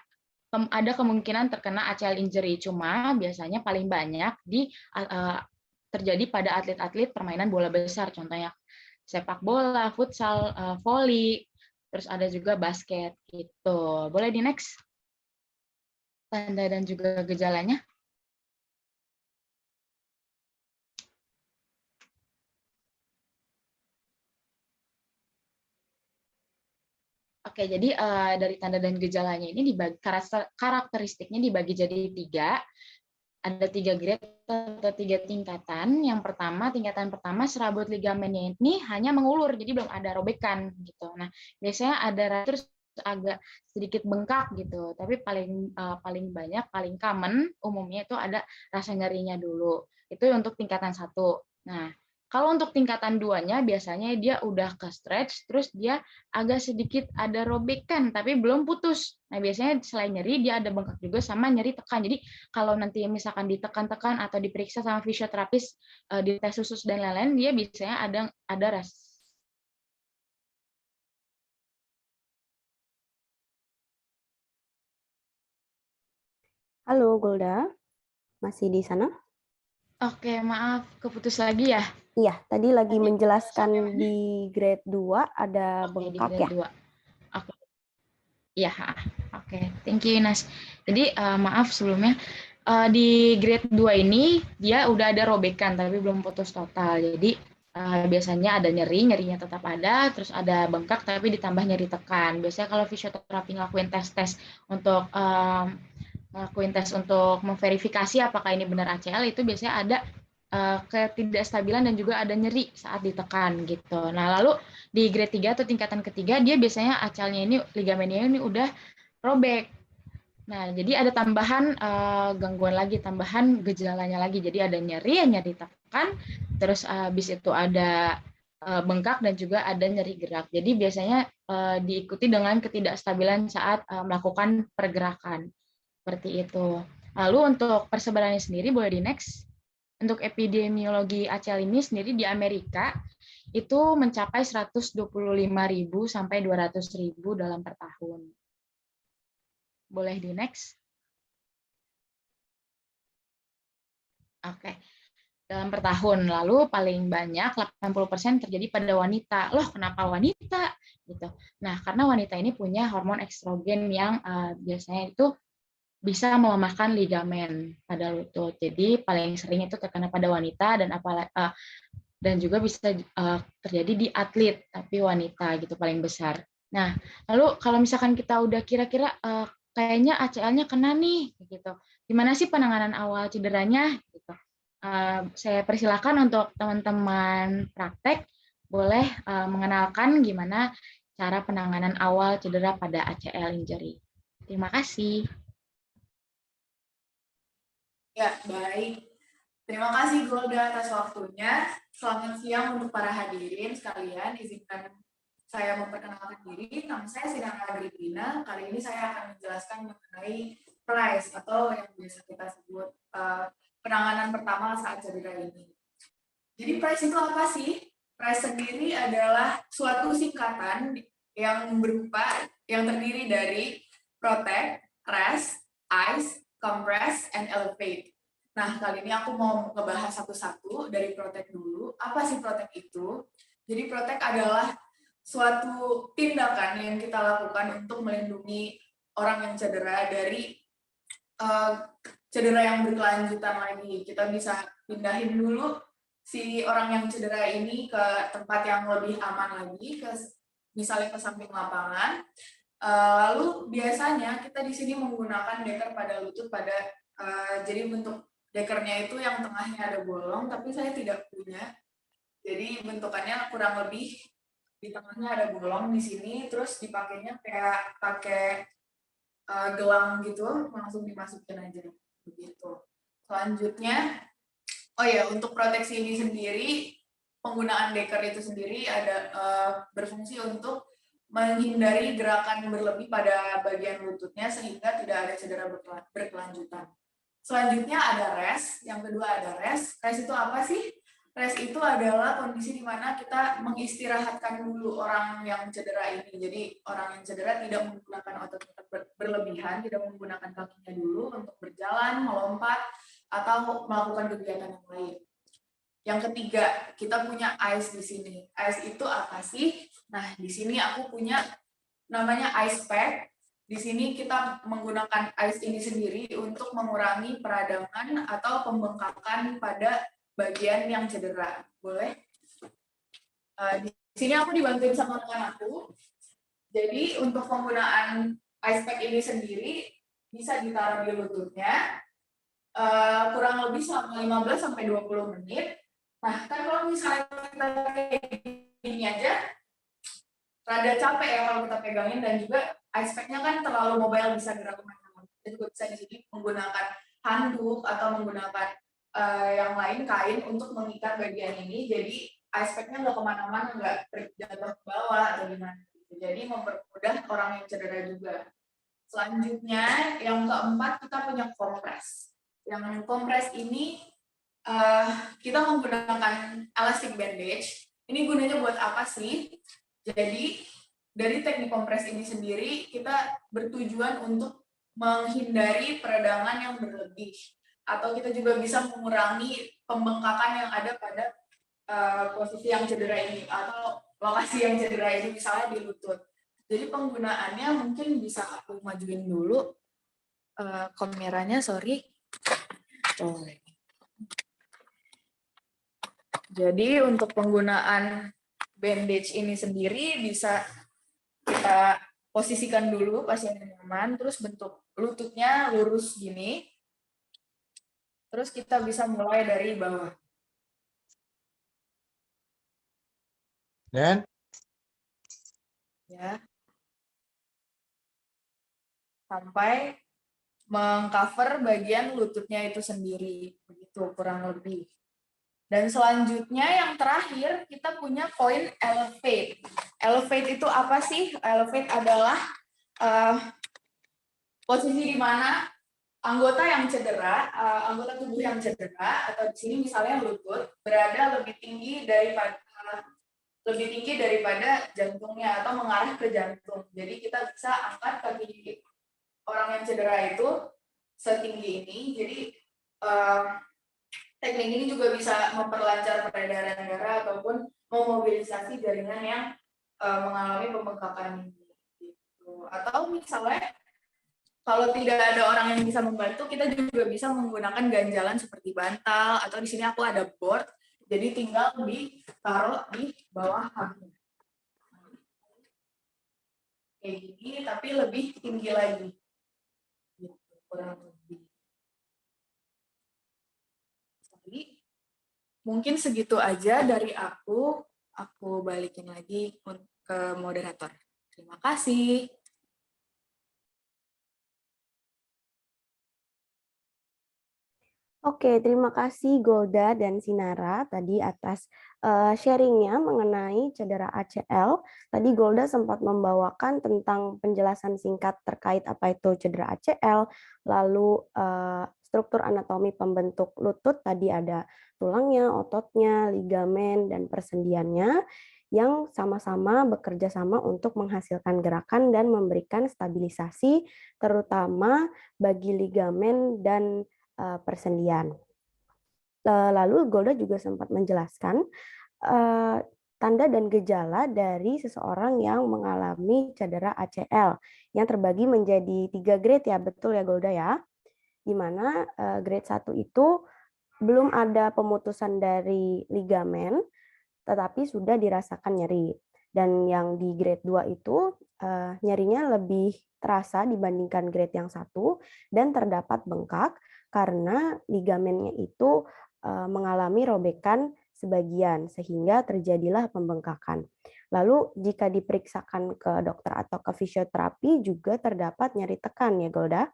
ada kemungkinan terkena ACL injury, cuma biasanya paling banyak terjadi pada atlet-atlet permainan bola besar, contohnya sepak bola, futsal, voli, terus ada juga basket gitu. Boleh di next tanda dan juga gejalanya. Oke, jadi dari tanda dan gejalanya ini karakteristiknya dibagi jadi 3. Ada 3 grade atau 3 tingkatan. Yang pertama, tingkatan pertama serabut ligamennya ini hanya mengulur, jadi belum ada robekan gitu. Nah, biasanya ada terus agak sedikit bengkak gitu, tapi paling banyak, paling common umumnya itu ada rasa nyerinya dulu. Itu untuk tingkatan 1. Nah, kalau untuk tingkatan 2-nya biasanya dia udah ke stretch, terus dia agak sedikit ada robekan, tapi belum putus. Nah, biasanya selain nyeri, dia ada bengkak juga sama nyeri tekan. Jadi, kalau nanti misalkan ditekan-tekan atau diperiksa sama fisioterapis, di tes usus dan lain-lain, dia biasanya ada rasa. Halo Golda, masih di sana? Oke, maaf, keputus lagi ya? Iya, tadi lagi menjelaskan di grade 2 ada bengkak ya? 2. Oke. Iya, oke. Thank you, Ines. Jadi, maaf sebelumnya. di grade 2 ini dia udah ada robekan tapi belum putus total. Jadi biasanya ada nyerinya tetap ada, terus ada bengkak tapi ditambah nyeri tekan. Biasanya kalau fisioterapi ngelakuin tes untuk memverifikasi apakah ini benar ACL, itu biasanya ada ketidakstabilan dan juga ada nyeri saat ditekan gitu. Nah, lalu di grade 3 atau tingkatan ketiga dia biasanya ACL-nya ini, ligamennya ini udah robek. Nah, jadi ada tambahan gangguan lagi, tambahan gejalanya lagi. Jadi ada nyeri tekan, terus habis itu ada bengkak dan juga ada nyeri gerak. Jadi biasanya diikuti dengan ketidakstabilan saat melakukan pergerakan. Seperti itu. Lalu untuk persebarannya sendiri, boleh di next. Untuk epidemiologi ACL ini sendiri di Amerika itu mencapai 125.000 sampai 200.000 dalam per tahun. Boleh di next. Oke. Dalam per tahun. Lalu paling banyak 80% terjadi pada wanita. Loh, kenapa wanita? Gitu. Nah, karena wanita ini punya hormon estrogen yang biasanya itu bisa melemahkan ligamen pada lutut. Jadi paling sering itu terkena pada wanita dan juga bisa terjadi di atlet tapi wanita gitu paling besar. Nah, lalu kalau misalkan kita udah kira-kira kayaknya ACL-nya kena nih gitu. Gimana sih penanganan awal cederanya gitu. Saya persilakan untuk teman-teman praktek boleh mengenalkan gimana cara penanganan awal cedera pada ACL injury. Terima kasih. Ya, baik. Terima kasih Golda atas waktunya. Selamat siang untuk para hadirin sekalian. Izinkan saya memperkenalkan diri. Nama saya Sinara Agripina. Kali ini saya akan menjelaskan mengenai PRICE atau yang biasa kita sebut penanganan pertama saat cedera ini. Jadi PRICE itu apa sih? PRICE sendiri adalah suatu singkatan yang terdiri dari protect, rest, ice, compress, and elevate. Nah, kali ini aku mau ngebahas satu-satu dari protect dulu. Apa sih protect itu? Jadi protect adalah suatu tindakan yang kita lakukan untuk melindungi orang yang cedera dari cedera yang berkelanjutan lagi. Kita bisa pindahin dulu si orang yang cedera ini ke tempat yang lebih aman lagi, misalnya ke samping lapangan. Lalu biasanya kita di sini menggunakan deker pada lutut jadi bentuk dekernya itu yang tengahnya ada bolong, tapi saya tidak punya. Jadi bentukannya kurang lebih di tengahnya ada bolong di sini, terus dipakainya kayak pakai gelang gitu, langsung dimasukin aja begitu. Selanjutnya, untuk proteksi ini sendiri, penggunaan deker itu sendiri ada berfungsi untuk menghindari gerakan berlebih pada bagian lututnya sehingga tidak ada cedera berkelanjutan. Selanjutnya ada rest, yang kedua ada rest. Rest itu apa sih? Rest itu adalah kondisi di mana kita mengistirahatkan dulu orang yang cedera ini. Jadi orang yang cedera tidak menggunakan otot berlebihan, tidak menggunakan kakinya dulu untuk berjalan, melompat, atau melakukan kegiatan yang lain. Yang ketiga, kita punya ice di sini. Ice itu apa sih? Nah, di sini aku punya namanya ice pack. Di sini kita menggunakan ice ini sendiri untuk mengurangi peradangan atau pembengkakan pada bagian yang cedera. Boleh? Di sini aku dibantuin sama rekan aku. Jadi untuk penggunaan ice pack ini sendiri bisa ditaruh di lututnya kurang lebih selama 15-20 menit. Nah, kan kalau misalnya kita kayak gini aja, rada capek ya kalau kita pegangin, dan juga ice pack-nya kan terlalu mobile, bisa gerak kemana-mana. Kita juga bisa di sini menggunakan handuk atau menggunakan yang lain, kain, untuk mengikat bagian ini, jadi ice pack-nya nggak kemana-mana, nggak terjatuh ke bawah atau gimana. Jadi mempermudah orang yang cedera juga. Selanjutnya, yang keempat, kita punya kompres. Yang kompres ini kita menggunakan elastic bandage. Ini gunanya buat apa sih? Jadi dari teknik kompres ini sendiri kita bertujuan untuk menghindari peradangan yang berlebih, atau kita juga bisa mengurangi pembengkakan yang ada pada posisi yang cedera ini atau lokasi yang cedera ini, misalnya di lutut. Jadi penggunaannya mungkin bisa aku majuin dulu kameranya, sorry. Jadi untuk penggunaan bandage ini sendiri bisa kita posisikan dulu pasien yang nyaman, terus bentuk lututnya lurus gini. Terus kita bisa mulai dari bawah. Dan Ya. Sampai mengcover bagian lututnya itu sendiri. Begitu kurang lebih. Dan selanjutnya yang terakhir kita punya poin elevate. Elevate itu apa sih? Elevate adalah posisi di mana anggota yang cedera, anggota tubuh yang cedera, atau di sini misalnya lutut, berada lebih tinggi daripada jantungnya atau mengarah ke jantung. Jadi kita bisa angkat kaki orang yang cedera itu setinggi ini. Jadi teknik ini juga bisa memperlancar peredaran darah ataupun memobilisasi jaringan yang mengalami pembengkakan ini. Gitu. Atau misalnya kalau tidak ada orang yang bisa membantu, kita juga bisa menggunakan ganjalan seperti bantal, atau di sini aku ada board, jadi tinggal ditaruh di bawah kaki. Kayak gini, tapi lebih tinggi lagi. Gitu, kurang lebih. Jadi, mungkin segitu aja dari aku. Aku balikin lagi ke moderator. Terima kasih. Oke, terima kasih Golda dan Sinara tadi atas sharingnya mengenai cedera ACL. Tadi Golda sempat membawakan tentang penjelasan singkat terkait apa itu cedera ACL, lalu struktur anatomi pembentuk lutut, tadi ada tulangnya, ototnya, ligamen, dan persendiannya yang sama-sama bekerja sama untuk menghasilkan gerakan dan memberikan stabilisasi, terutama bagi ligamen dan persendian. Lalu Golda juga sempat menjelaskan tanda dan gejala dari seseorang yang mengalami cedera ACL yang terbagi menjadi 3 grade ya, betul ya Golda ya? Di mana grade 1 itu belum ada pemutusan dari ligamen, tetapi sudah dirasakan nyeri. Dan yang di grade 2 itu nyerinya lebih terasa dibandingkan grade yang 1 dan terdapat bengkak karena ligamennya itu mengalami robekan sebagian sehingga terjadilah pembengkakan. Lalu jika diperiksakan ke dokter atau ke fisioterapi juga terdapat nyeri tekan ya Golda.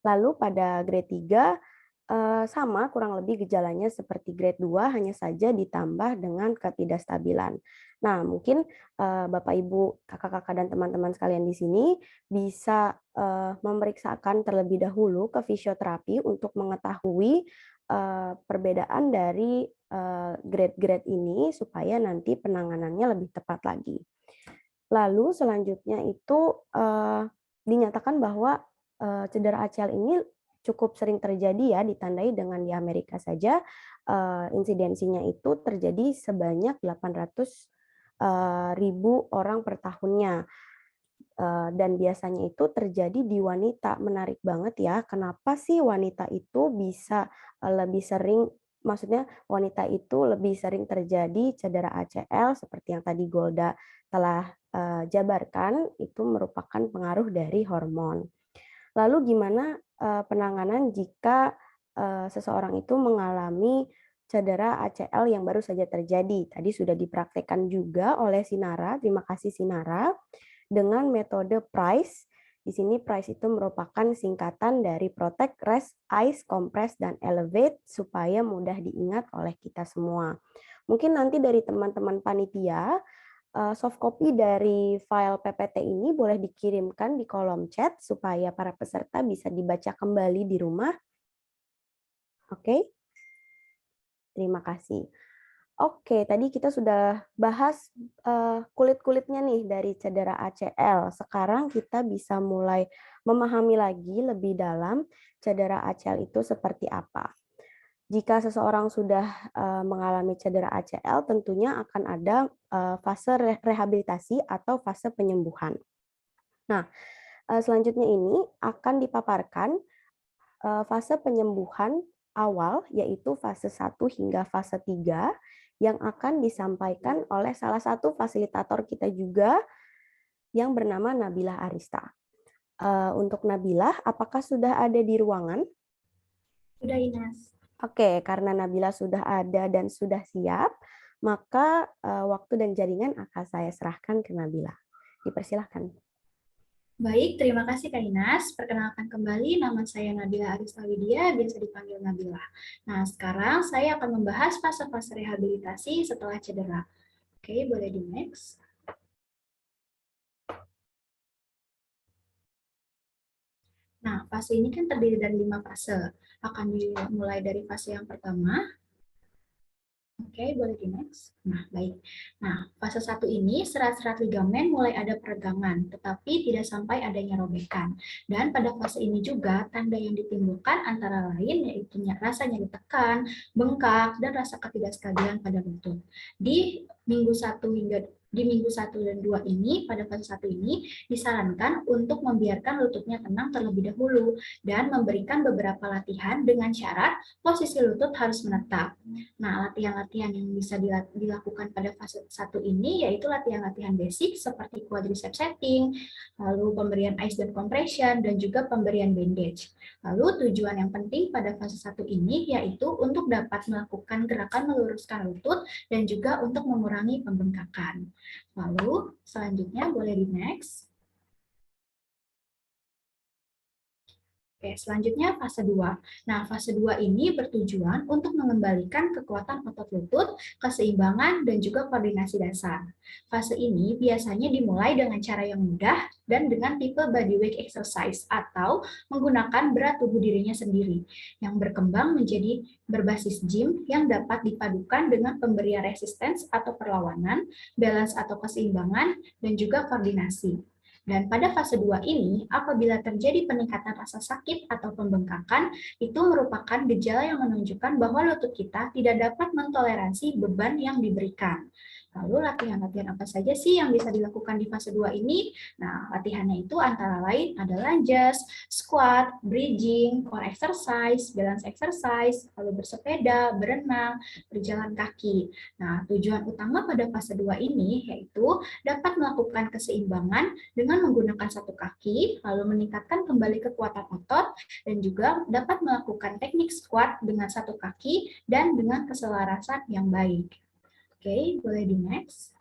Lalu pada grade 3 sama kurang lebih gejalanya seperti grade 2 hanya saja ditambah dengan ketidakstabilan. Nah, mungkin Bapak Ibu, kakak-kakak dan teman-teman sekalian di sini bisa memeriksakan terlebih dahulu ke fisioterapi untuk mengetahui perbedaan dari grade-grade ini supaya nanti penanganannya lebih tepat lagi. Lalu selanjutnya itu dinyatakan bahwa cedera ACL ini cukup sering terjadi ya, ditandai dengan di Amerika saja insidensinya itu terjadi sebanyak 800.000 orang per tahunnya. Dan biasanya itu terjadi di wanita. Menarik banget ya, kenapa sih wanita itu bisa lebih sering, maksudnya wanita itu lebih sering terjadi cedera ACL seperti yang tadi Golda telah jabarkan, itu merupakan pengaruh dari hormon. Lalu gimana penanganan jika seseorang itu mengalami cedera ACL yang baru saja terjadi? Tadi sudah dipraktekkan juga oleh Sinara, terima kasih Sinara, dengan metode PRICE. Di sini PRICE itu merupakan singkatan dari Protect, Rest, Ice, Compress, dan Elevate supaya mudah diingat oleh kita semua. Mungkin nanti dari teman-teman panitia, soft copy dari file PPT ini boleh dikirimkan di kolom chat supaya para peserta bisa dibaca kembali di rumah. Oke, terima kasih. Oke, tadi kita sudah bahas kulit-kulitnya nih dari cedera ACL. Sekarang kita bisa mulai memahami lagi lebih dalam cedera ACL itu seperti apa. Jika seseorang sudah mengalami cedera ACL, tentunya akan ada fase rehabilitasi atau fase penyembuhan. Nah, selanjutnya ini akan dipaparkan fase penyembuhan awal, yaitu fase 1 hingga fase 3, yang akan disampaikan oleh salah satu fasilitator kita juga yang bernama Nabilah Arista. Untuk Nabilah, apakah sudah ada di ruangan? Sudah, Ines. Oke, karena Nabilah sudah ada dan sudah siap, maka waktu dan jaringan akan saya serahkan ke Nabilah. Dipersilahkan. Baik, terima kasih Kak Inas. Perkenalkan kembali, nama saya Nabila Arista Widya, biasa dipanggil Nabila. Nah, sekarang saya akan membahas fase-fase rehabilitasi setelah cedera. Oke, boleh di next. Nah, fase ini kan terdiri dari 5 fase. Akan dimulai dari fase yang pertama. Oke, boleh di next. Nah, baik. Nah, fase 1 ini serat-serat ligamen mulai ada peregangan, tetapi tidak sampai adanya robekan. Dan pada fase ini juga tanda yang ditimbulkan antara lain yaitu rasa nyeri tekan, bengkak, dan rasa ketidakstabilan pada lutut. Di minggu 1 dan 2 ini, pada fase 1 ini, disarankan untuk membiarkan lututnya tenang terlebih dahulu dan memberikan beberapa latihan dengan syarat posisi lutut harus menetap. Nah, latihan-latihan yang bisa dilakukan pada fase 1 ini yaitu latihan-latihan basic seperti quadriceps setting, lalu pemberian ice dan compression, dan juga pemberian bandage. Lalu tujuan yang penting pada fase 1 ini yaitu untuk dapat melakukan gerakan meluruskan lutut dan juga untuk mengurangi pembengkakan. Lalu selanjutnya boleh di next. Oke, selanjutnya fase 2. Nah, fase 2 ini bertujuan untuk mengembalikan kekuatan otot lutut, keseimbangan, dan juga koordinasi dasar. Fase ini biasanya dimulai dengan cara yang mudah dan dengan tipe bodyweight exercise atau menggunakan berat tubuh dirinya sendiri yang berkembang menjadi berbasis gym yang dapat dipadukan dengan pemberian resistance atau perlawanan, balance atau keseimbangan, dan juga koordinasi. Dan pada fase 2 ini, apabila terjadi peningkatan rasa sakit atau pembengkakan, itu merupakan gejala yang menunjukkan bahwa lutut kita tidak dapat mentoleransi beban yang diberikan. Lalu latihan-latihan apa saja sih yang bisa dilakukan di fase 2 ini? Nah, latihannya itu antara lain adalah lunges, squat, bridging, core exercise, balance exercise, lalu bersepeda, berenang, berjalan kaki. Nah, tujuan utama pada fase 2 ini yaitu dapat melakukan keseimbangan dengan menggunakan satu kaki, lalu meningkatkan kembali kekuatan otot, dan juga dapat melakukan teknik squat dengan satu kaki dan dengan keselarasan yang baik. Oke, boleh di next.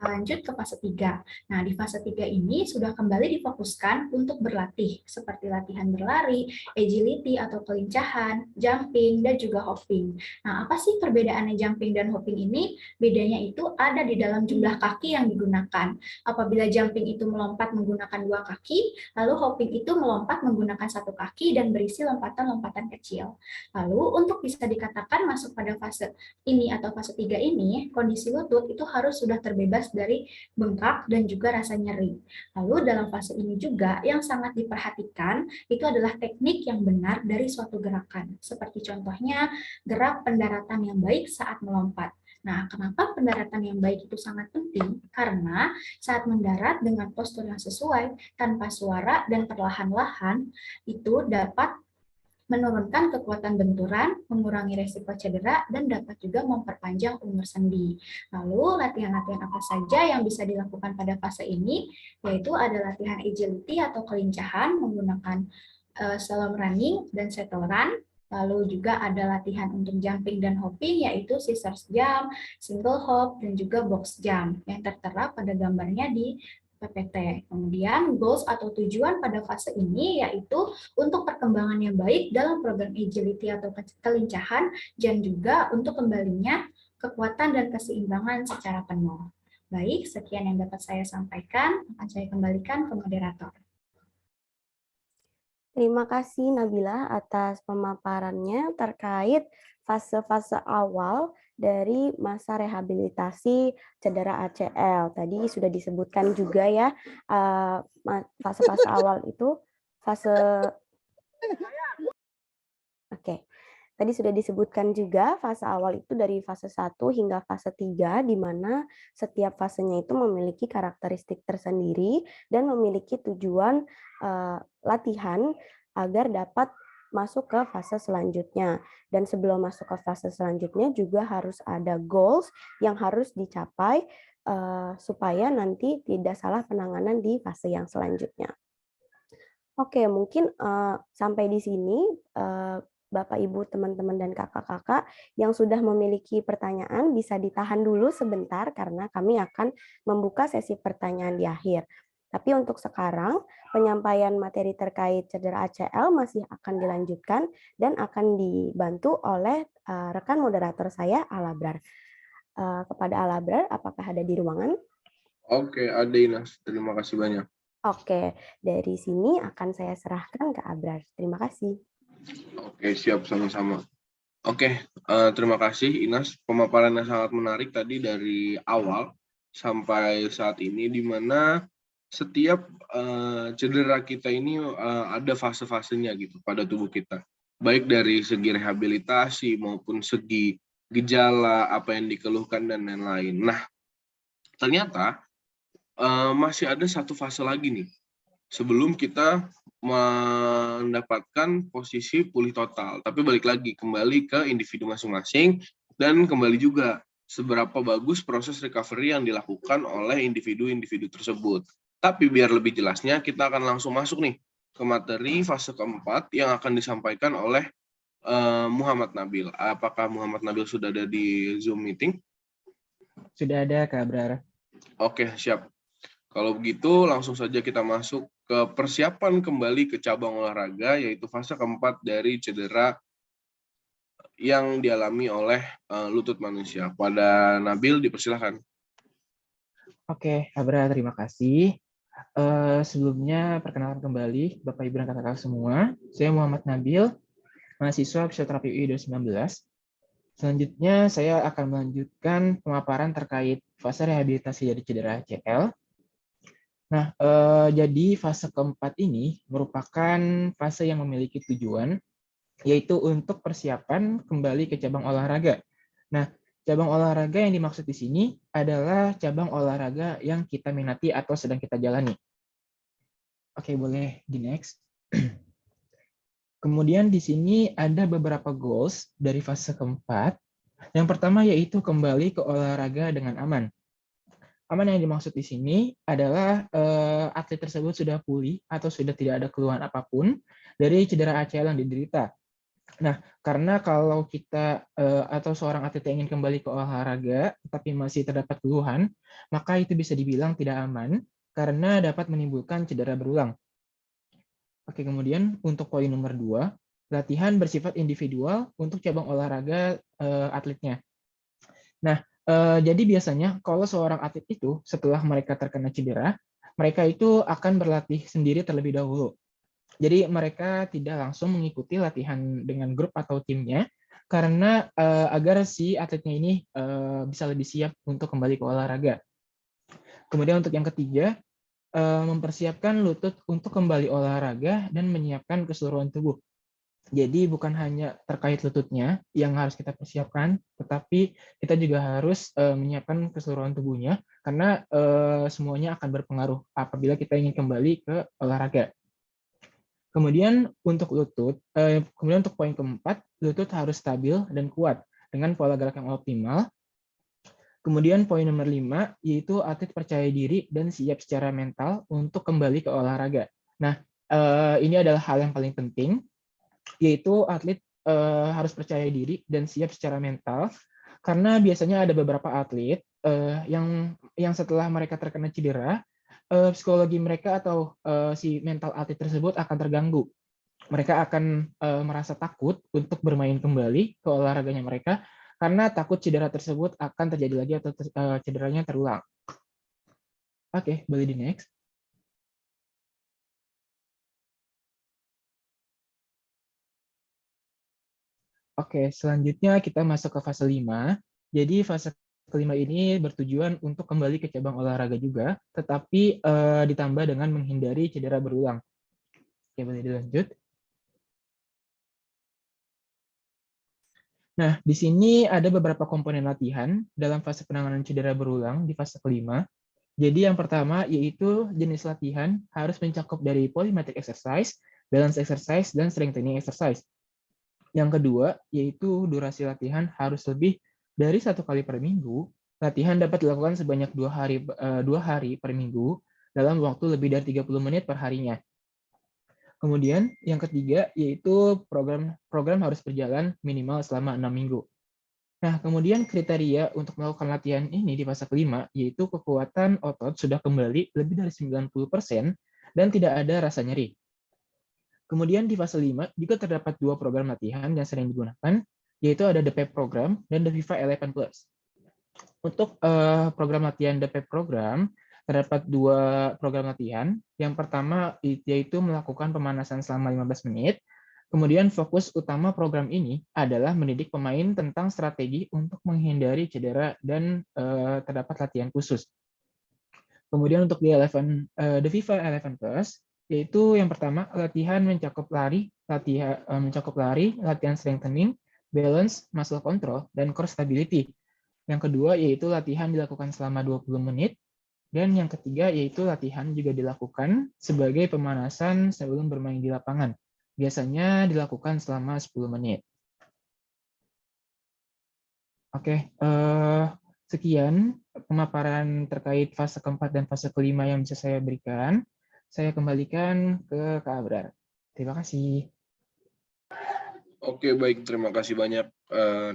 Lanjut ke fase 3. Nah, di fase 3 ini sudah kembali difokuskan untuk berlatih, seperti latihan berlari, agility atau kelincahan, jumping, dan juga hopping. Nah, apa sih perbedaannya jumping dan hopping ini? Bedanya itu ada di dalam jumlah kaki yang digunakan. Apabila jumping itu melompat menggunakan 2 kaki, lalu hopping itu melompat menggunakan 1 kaki dan berisi lompatan-lompatan kecil. Lalu, untuk bisa dikatakan masuk pada fase ini atau fase 3 ini, kondisi lutut itu harus sudah terbebas dari bengkak dan juga rasa nyeri. Lalu dalam fase ini juga yang sangat diperhatikan itu adalah teknik yang benar dari suatu gerakan. Seperti contohnya gerak pendaratan yang baik saat melompat. Nah, kenapa pendaratan yang baik itu sangat penting? Karena saat mendarat dengan postur yang sesuai, tanpa suara dan perlahan-lahan, itu dapat menurunkan kekuatan benturan, mengurangi resiko cedera, dan dapat juga memperpanjang umur sendi. Lalu, latihan-latihan apa saja yang bisa dilakukan pada fase ini? Yaitu ada latihan agility atau kelincahan menggunakan slalom running dan shuttle run. Lalu juga ada latihan untuk jumping dan hopping, yaitu scissors jump, single hop, dan juga box jump, yang tertera pada gambarnya di PPT. Kemudian goals atau tujuan pada fase ini yaitu untuk perkembangan yang baik dalam program agility atau kelincahan dan juga untuk kembalinya kekuatan dan keseimbangan secara penuh. Baik, sekian yang dapat saya sampaikan. Akan saya kembalikan ke moderator. Terima kasih Nabila atas pemaparannya terkait fase-fase awal dari masa rehabilitasi cedera ACL. Tadi sudah disebutkan juga ya, fase-fase awal itu fase... Oke. Tadi sudah disebutkan juga fase awal itu dari fase 1 hingga fase 3, di mana setiap fasenya itu memiliki karakteristik tersendiri dan memiliki tujuan latihan agar dapat masuk ke fase selanjutnya. Dan sebelum masuk ke fase selanjutnya juga harus ada goals yang harus dicapai supaya nanti tidak salah penanganan di fase yang selanjutnya. Oke, mungkin sampai di sini Bapak, Ibu, teman-teman, dan kakak-kakak yang sudah memiliki pertanyaan bisa ditahan dulu sebentar karena kami akan membuka sesi pertanyaan di akhir. Tapi untuk sekarang, penyampaian materi terkait cedera ACL masih akan dilanjutkan dan akan dibantu oleh rekan moderator saya, Alabrar. Kepada Alabrar, apakah ada di ruangan? Oke, ada Inas. Terima kasih banyak. Oke, dari sini akan saya serahkan ke Abrar. Terima kasih. Oke, siap sama-sama. Oke, terima kasih Inas. Pemaparan yang sangat menarik tadi dari awal sampai saat ini, di mana setiap cedera kita ini ada fase-fasenya gitu pada tubuh kita. Baik dari segi rehabilitasi maupun segi gejala, apa yang dikeluhkan, dan lain-lain. Nah, ternyata masih ada satu fase lagi nih, sebelum kita mendapatkan posisi pulih total. Tapi balik lagi, kembali ke individu masing-masing, dan kembali juga seberapa bagus proses recovery yang dilakukan oleh individu-individu tersebut. Tapi biar lebih jelasnya, kita akan langsung masuk nih ke materi fase keempat yang akan disampaikan oleh Muhammad Nabil. Apakah Muhammad Nabil sudah ada di Zoom meeting? Sudah ada, Kak Abrar. Oke, siap. Kalau begitu, langsung saja kita masuk ke persiapan kembali ke cabang olahraga, yaitu fase keempat dari cedera yang dialami oleh lutut manusia. Pada Nabil, dipersilahkan. Oke, Abrar, terima kasih. Sebelumnya, perkenalkan kembali Bapak Ibu dan kakak-kakak semua. Saya Muhammad Nabil, mahasiswa fisioterapi UI 2019. Selanjutnya, saya akan melanjutkan pemaparan terkait fase rehabilitasi dari cedera ACL. Nah, jadi fase keempat ini merupakan fase yang memiliki tujuan, yaitu untuk persiapan kembali ke cabang olahraga. Nah, cabang olahraga yang dimaksud di sini adalah cabang olahraga yang kita minati atau sedang kita jalani. Oke, boleh di next. Kemudian di sini ada beberapa goals dari fase keempat. Yang pertama yaitu kembali ke olahraga dengan aman. Aman yang dimaksud di sini adalah atlet tersebut sudah pulih atau sudah tidak ada keluhan apapun dari cedera ACL yang diderita. Nah, karena kalau kita atau seorang atlet yang ingin kembali ke olahraga tetapi masih terdapat keluhan, maka itu bisa dibilang tidak aman karena dapat menimbulkan cedera berulang. Oke, kemudian untuk poin nomor 2, latihan bersifat individual untuk cabang olahraga atletnya. Nah, jadi biasanya kalau seorang atlet itu setelah mereka terkena cedera, mereka itu akan berlatih sendiri terlebih dahulu. Jadi mereka tidak langsung mengikuti latihan dengan grup atau timnya, karena agar si atletnya ini bisa lebih siap untuk kembali ke olahraga. Kemudian untuk yang ketiga, mempersiapkan lutut untuk kembali olahraga dan menyiapkan keseluruhan tubuh. Jadi bukan hanya terkait lututnya yang harus kita persiapkan, tetapi kita juga harus menyiapkan keseluruhan tubuhnya, karena semuanya akan berpengaruh apabila kita ingin kembali ke olahraga. Kemudian untuk lutut, kemudian untuk poin keempat, lutut harus stabil dan kuat dengan pola gerak yang optimal. Kemudian poin nomor 5, yaitu atlet percaya diri dan siap secara mental untuk kembali ke olahraga. Nah, ini adalah hal yang paling penting, yaitu atlet harus percaya diri dan siap secara mental, karena biasanya ada beberapa atlet yang setelah mereka terkena cedera, psikologi mereka atau si mental atlet tersebut akan terganggu. Mereka akan merasa takut untuk bermain kembali ke olahraganya mereka, karena takut cedera tersebut akan terjadi lagi atau cederanya terulang. Oke, boleh di next. Oke, selanjutnya kita masuk ke fase 5. Jadi fase kelima ini bertujuan untuk kembali ke cabang olahraga juga, tetapi ditambah dengan menghindari cedera berulang. Oke, boleh dilanjut. Nah, di sini ada beberapa komponen latihan dalam fase penanganan cedera berulang di fase kelima. Jadi yang pertama yaitu jenis latihan harus mencakup dari polymetric exercise, balance exercise, dan strengthening exercise. Yang kedua yaitu durasi latihan harus lebih dari 1 kali per minggu. Latihan dapat dilakukan sebanyak 2 hari per minggu dalam waktu lebih dari 30 menit per harinya. Kemudian yang ketiga yaitu program harus berjalan minimal selama 6 minggu. Nah, kemudian kriteria untuk melakukan latihan ini di fase kelima yaitu kekuatan otot sudah kembali lebih dari 90% dan tidak ada rasa nyeri. Kemudian di fase 5 juga terdapat 2 program latihan yang sering digunakan, yaitu ada the PEP program dan the Viva 11 Plus. Untuk program latihan the PEP program, terdapat 2 program latihan. Yang pertama yaitu melakukan pemanasan selama 15 menit. Kemudian fokus utama program ini adalah mendidik pemain tentang strategi untuk menghindari cedera dan terdapat latihan khusus. Kemudian untuk the Viva 11 Plus, yaitu yang pertama latihan mencakup lari, latihan strengthening, balance, muscle control, dan core stability. Yang kedua yaitu latihan dilakukan selama 20 menit, dan yang ketiga yaitu latihan juga dilakukan sebagai pemanasan sebelum bermain di lapangan. Biasanya dilakukan selama 10 menit. Oke, sekian pemaparan terkait fase keempat dan fase kelima yang bisa saya berikan. Saya kembalikan ke Kak Abrar. Terima kasih. Oke, baik. Terima kasih banyak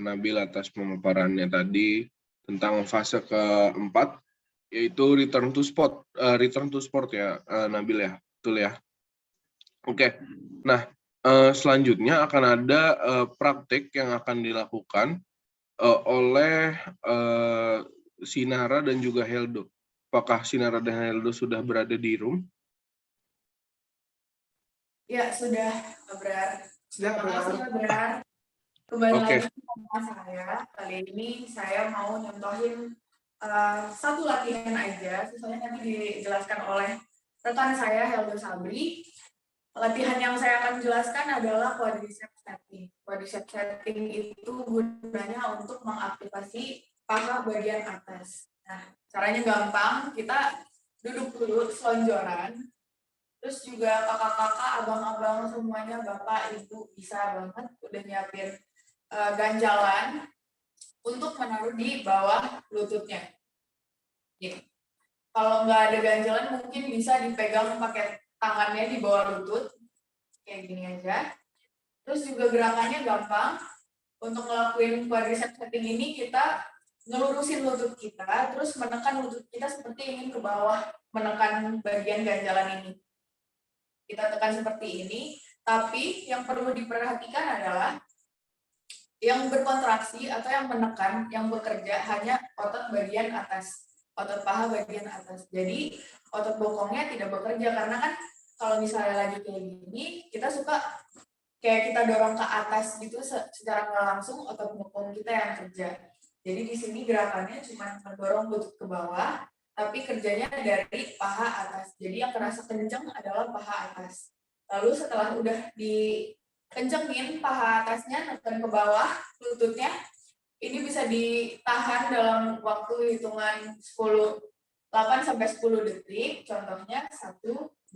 Nabil atas pemaparannya tadi tentang fase keempat, yaitu return to sport ya, Nabil ya, betul ya. Oke, nah selanjutnya akan ada praktek yang akan dilakukan oleh Sinara dan juga Heldo. Apakah Sinara dan Heldo sudah berada di room? Ya, sudah, Abrar. Sudah, Abrar. Kembali Oke. lagi sama saya. Kali ini saya mau nyontohin satu latihan aja, sisanya nanti dijelaskan oleh rekan saya, Heldo Sabri. Latihan yang saya akan jelaskan adalah quadricep setting. Quadricep setting itu gunanya untuk mengaktifasi paha bagian atas. Nah, caranya gampang, kita duduk dulu selonjoran. Terus juga kakak-kakak, abang-abang semuanya, bapak, ibu bisa banget udah nyiapin ganjalan untuk menaruh di bawah lututnya. Gitu. Kalau nggak ada ganjalan mungkin bisa dipegang pakai tangannya di bawah lutut, kayak gini aja. Terus juga gerakannya gampang. Untuk ngelakuin quadricep setting ini kita ngelurusin lutut kita, terus menekan lutut kita seperti ingin ke bawah, menekan bagian ganjalan ini. Kita tekan seperti ini, tapi yang perlu diperhatikan adalah yang berkontraksi atau yang menekan, yang bekerja hanya otot bagian atas, otot paha bagian atas. Jadi otot bokongnya tidak bekerja karena kan kalau misalnya lagi kayak gini, kita suka kayak kita dorong ke atas gitu secara nggak langsung otot bokong kita yang kerja. Jadi di sini gerakannya cuma mendorong lutut ke bawah, tapi kerjanya dari paha atas. Jadi yang kerasa kenceng adalah paha atas. Lalu setelah udah dikencengin paha atasnya, neken ke bawah lututnya, ini bisa ditahan dalam waktu hitungan 8-10 detik. Contohnya 1,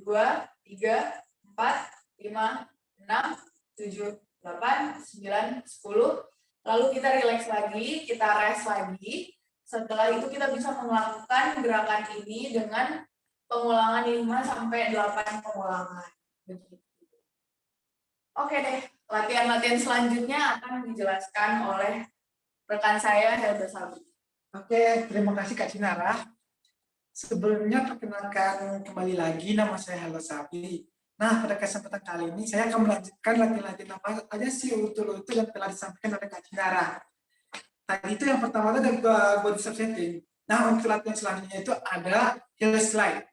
2, 3, 4, 5, 6, 7, 8, 9, 10. Lalu kita relax lagi, kita rest lagi. Setelah itu kita bisa melakukan gerakan ini dengan pengulangan 5-8 pengulangan. Begitu. Oke deh, latihan-latihan selanjutnya akan dijelaskan oleh rekan saya, Heldo Sabri. Oke, terima kasih Kak Sinara. Sebelumnya perkenalkan kembali lagi, nama saya Heldo Sabri. Nah, pada kesempatan kali ini saya akan melanjutkan latihan-latihan apa aja sih utul-utul yang telah disampaikan oleh Kak Sinara. Tadi itu yang pertama itu ada body setting. Nah, untuk latihan selanjutnya itu ada heel slide.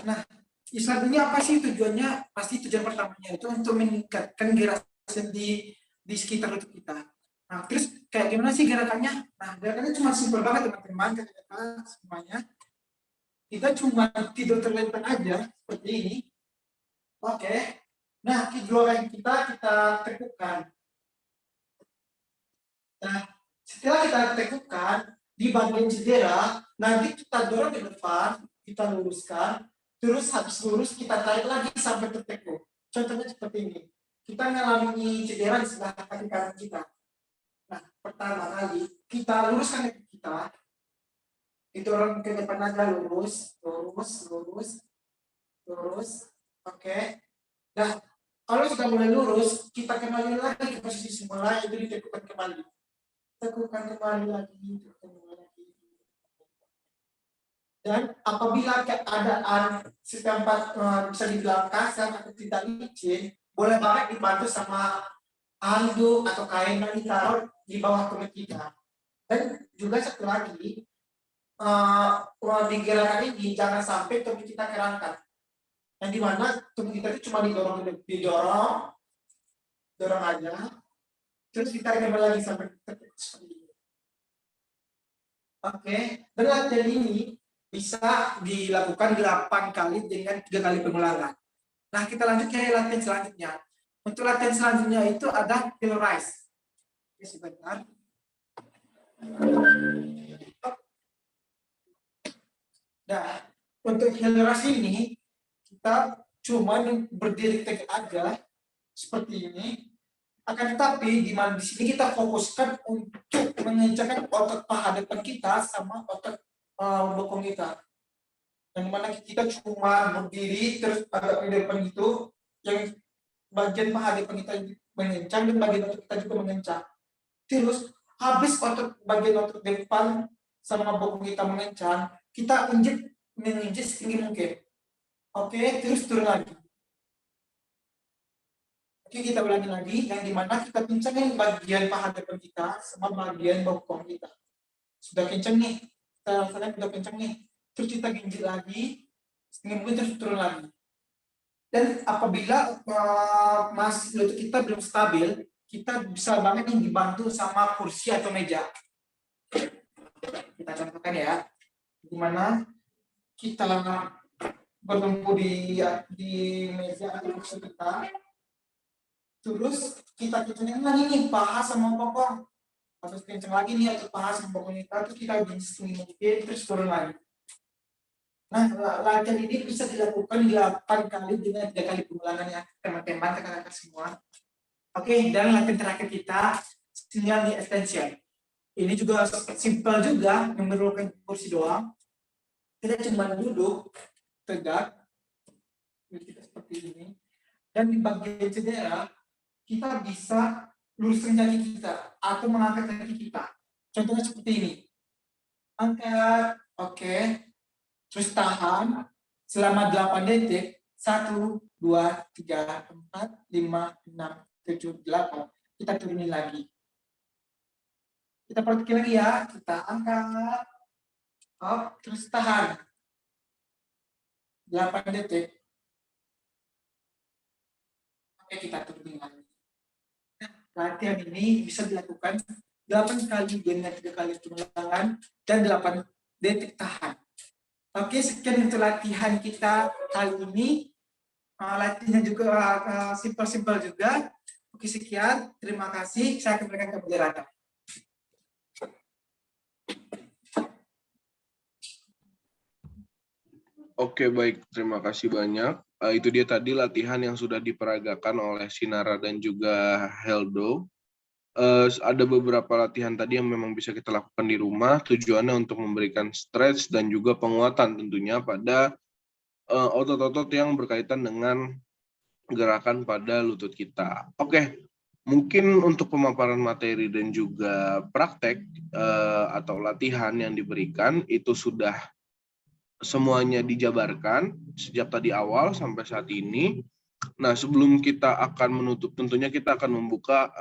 Nah, heel slide ini apa sih tujuannya? Pasti tujuan pertamanya itu untuk meningkatkan gerakan di sekitar lutut kita. Nah, terus kayak gimana sih gerakannya? Nah, gerakannya cuma simpel banget teman-teman, semuanya. Kita cuma tidur terlentang aja seperti ini. Oke. Nah, kedua kaki kita tekukkan. Nah, setelah kita tekukan di bagian cedera, nanti kita dorong ke depan, kita luruskan, terus habis lurus kita tarik lagi sampai tertekuk. Contohnya seperti ini. Kita mengalami cedera di sebelah kaki kanan kita. Nah, pertama kali kita luruskan kaki kita, didorong ke depan aja, lurus, oke. Nah, kalau sudah mulai lurus, kita kembali lagi ke posisi semula, itu ditekukan kembali. Tekukan kembali lagi, tekukan kembali lagi. Dan apabila keadaan setempat bisa dibilang kasar atau tidak licin, boleh banget dibantu sama handuk atau kain yang ditaruh di bawah tumit kita. Dan juga satu lagi, di gerakan ini jangan sampai tumit kita kerangkat. Yang dimana tumit kita itu cuma didorong aja, terus ditarik kembali lagi sampai seperti ini. Oke, dan latihan ini bisa dilakukan 8 kali dengan 3 kali pengulangan. Nah, kita lanjut ke latihan selanjutnya. Untuk latihan selanjutnya itu ada heel rise. Oke, sebentar. Nah, untuk heel rise ini kita cuma berdiri tegak aja seperti ini. Akan tetapi di sini kita fokuskan untuk mengencangkan otot paha depan kita sama otot bokong kita. Yang mana kita cuma berdiri terus agak di depan itu, yang bagian paha depan kita mengencang dan bagian otot kita juga mengencang. Terus habis bagian otot depan sama bokong kita mengencang, kita menginjek setinggi mungkin. Oke, terus turun lagi. Oke, kita ulangi lagi, yang dimana kita kencangin bagian paha depan kita sama bagian bokong kita. Sudah kencang nih, kita rasakan sudah kencang nih. Terus kita ginjit lagi, setinggi mungkin terus turun lagi. Dan apabila masih lutut kita belum stabil, kita bisa banget nih dibantu sama kursi atau meja. Kita contohkan ya, dimana kita bertumpu di meja atau kursi kita. Terus kita kencangin lagi nih paha sama bokong. Terus kencang lagi nih atau paha sama bokong kita, terus kita ginjit mungkin terus turun lagi. Nah, latihan ini bisa dilakukan 8 kali dengan 3 kali pengulangan ya, teman-teman kakak-kakak semua. Oke, dan latihan terakhir kita single knee extension. Ini juga simpel juga, memerlukan kursi doang. Kita cuma duduk tegak seperti ini. Dan di bagian cedera kita bisa luruskan kaki kita atau mengangkat kaki kita. Contohnya seperti ini. Angkat, oke. Terus tahan selama 8 detik. 1, 2, 3, 4, 5, 6, 7, 8. Kita turunin lagi. Kita praktekin lagi ya. Kita angkat. Terus tahan. 8 detik. Oke, kita turunin lagi. Latihan ini bisa dilakukan 8 kali dengan 3 kali pengulangan dan 8 detik tahan. Oke, sekian untuk latihan kita kali ini. Latihannya juga simpel-simpel juga. Oke, sekian. Terima kasih. Saya kembalikan ke moderator. Oke, baik. Terima kasih banyak. Itu dia tadi latihan yang sudah diperagakan oleh Sinara dan juga Heldo. Ada beberapa latihan tadi yang memang bisa kita lakukan di rumah, tujuannya untuk memberikan stretch dan juga penguatan tentunya pada otot-otot yang berkaitan dengan gerakan pada lutut kita. Oke, mungkin untuk pemaparan materi dan juga praktek atau latihan yang diberikan itu sudah semuanya dijabarkan sejak tadi awal sampai saat ini. Nah, sebelum kita akan menutup, tentunya kita akan membuka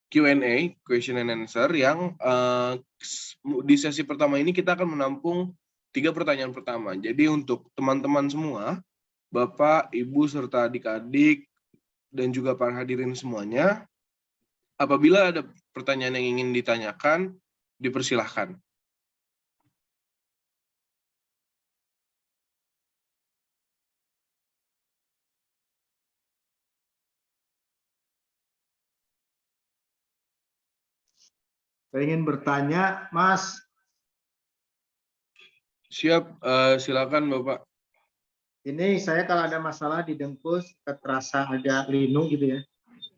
Q&A, question and answer, yang di sesi pertama ini kita akan menampung 3 pertanyaan pertama. Jadi untuk teman-teman semua, Bapak, Ibu, serta adik-adik, dan juga para hadirin semuanya, apabila ada pertanyaan yang ingin ditanyakan, dipersilahkan. Pengen bertanya, Mas. Siap, silakan Bapak. Ini saya kalau ada masalah di dengkul terasa agak linu gitu ya.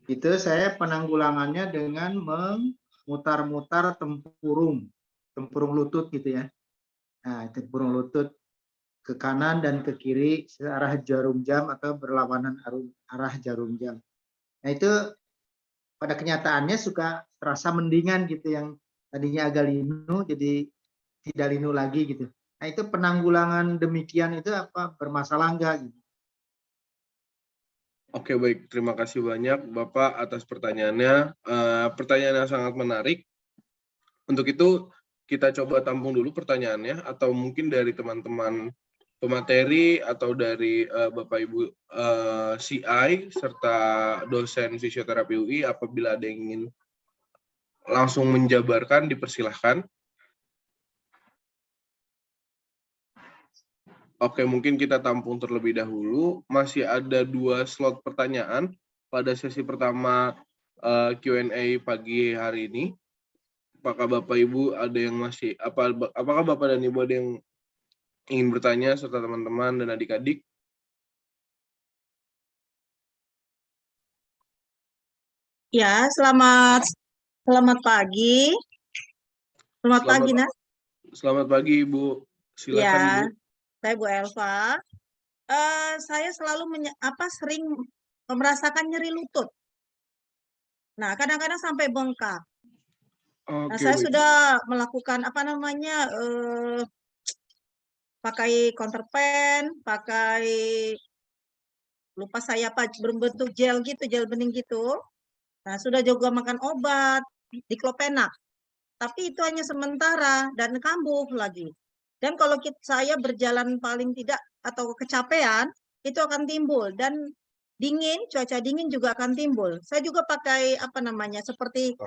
Itu saya penanggulangannya dengan memutar-mutar tempurung lutut gitu ya. Nah, tempurung lutut ke kanan dan ke kiri searah jarum jam atau berlawanan arah jarum jam. Nah, itu pada kenyataannya suka terasa mendingan gitu, yang tadinya agak linu jadi tidak linu lagi gitu. Nah, itu penanggulangan demikian itu apa bermasalah enggak gitu? Oke, baik. Terima kasih banyak Bapak atas pertanyaannya. Pertanyaan yang sangat menarik. Untuk itu, kita coba tampung dulu pertanyaannya, atau mungkin dari teman-teman pemateri atau dari Bapak Ibu CI serta dosen fisioterapi UI, apabila ada yang ingin langsung menjabarkan, dipersilahkan. Oke, mungkin kita tampung terlebih dahulu. Masih ada 2 slot pertanyaan pada sesi pertama Q&A pagi hari ini. Apakah Bapak Ibu ada yang masih, apakah Bapak dan Ibu ada yang ingin bertanya serta teman-teman dan adik-adik? Ya, selamat pagi. Selamat pagi, Nas. Selamat pagi, Ibu. Silakan, Ya, Ibu. saya Bu Elva. Saya selalu sering merasakan nyeri lutut. Nah, kadang-kadang sampai bengkak. Nah, Oke, saya baik. sudah melakukan pakai counterpan, pakai lupa saya apa berbentuk gel gitu, gel bening gitu. Nah, sudah juga makan obat diklopenak. Tapi itu hanya sementara dan kambuh lagi. Dan kalau saya berjalan paling tidak atau kecapean, itu akan timbul. Dan dingin, cuaca dingin juga akan timbul. Saya juga pakai seperti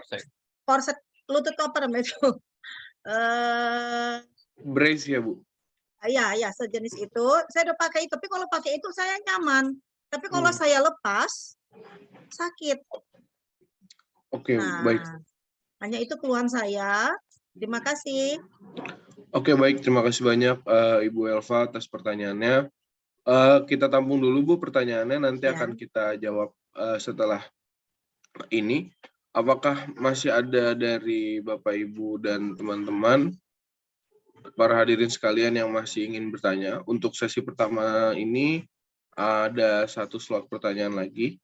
korset lutut apa namanya itu? Brace ya, Bu? Ya, sejenis itu. Saya udah pakai itu, tapi kalau pakai itu saya nyaman. Tapi kalau saya lepas, sakit. Oke, Nah, baik. hanya itu keluhan saya. Terima kasih. Oke, baik. Terima kasih banyak Ibu Elva atas pertanyaannya. Kita tampung dulu, Bu, pertanyaannya. Nanti akan kita jawab setelah ini. Apakah masih ada dari Bapak, Ibu, dan teman-teman, para hadirin sekalian yang masih ingin bertanya? Untuk sesi pertama ini, ada 1 slot pertanyaan lagi.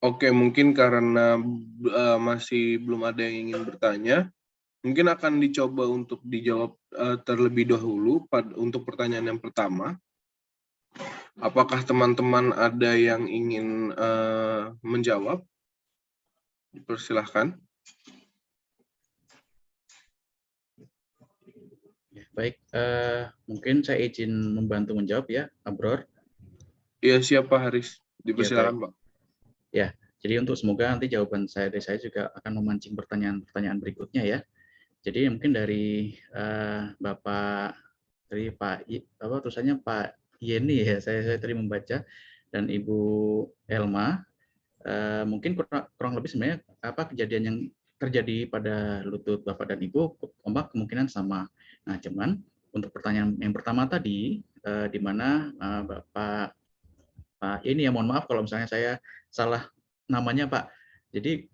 Oke, mungkin karena masih belum ada yang ingin bertanya, mungkin akan dicoba untuk dijawab terlebih dahulu untuk pertanyaan yang pertama. Apakah teman-teman ada yang ingin menjawab? Dipersilahkan. Baik, mungkin saya izin membantu menjawab ya, Abror. Iya, siapa Haris? Dipersilakan, Pak. Ya, jadi semoga nanti jawaban saya juga akan memancing pertanyaan-pertanyaan berikutnya ya. Jadi mungkin dari Bapak, dari Pak, tulisannya Pak Yeni ya, saya tadi membaca, dan Ibu Elma, mungkin kurang lebih sebenarnya kejadian yang terjadi pada lutut Bapak dan Ibu kemungkinan sama. Nah, cuman untuk pertanyaan yang pertama tadi, di mana Bapak ini ya, mohon maaf kalau misalnya saya salah namanya, Pak. Jadi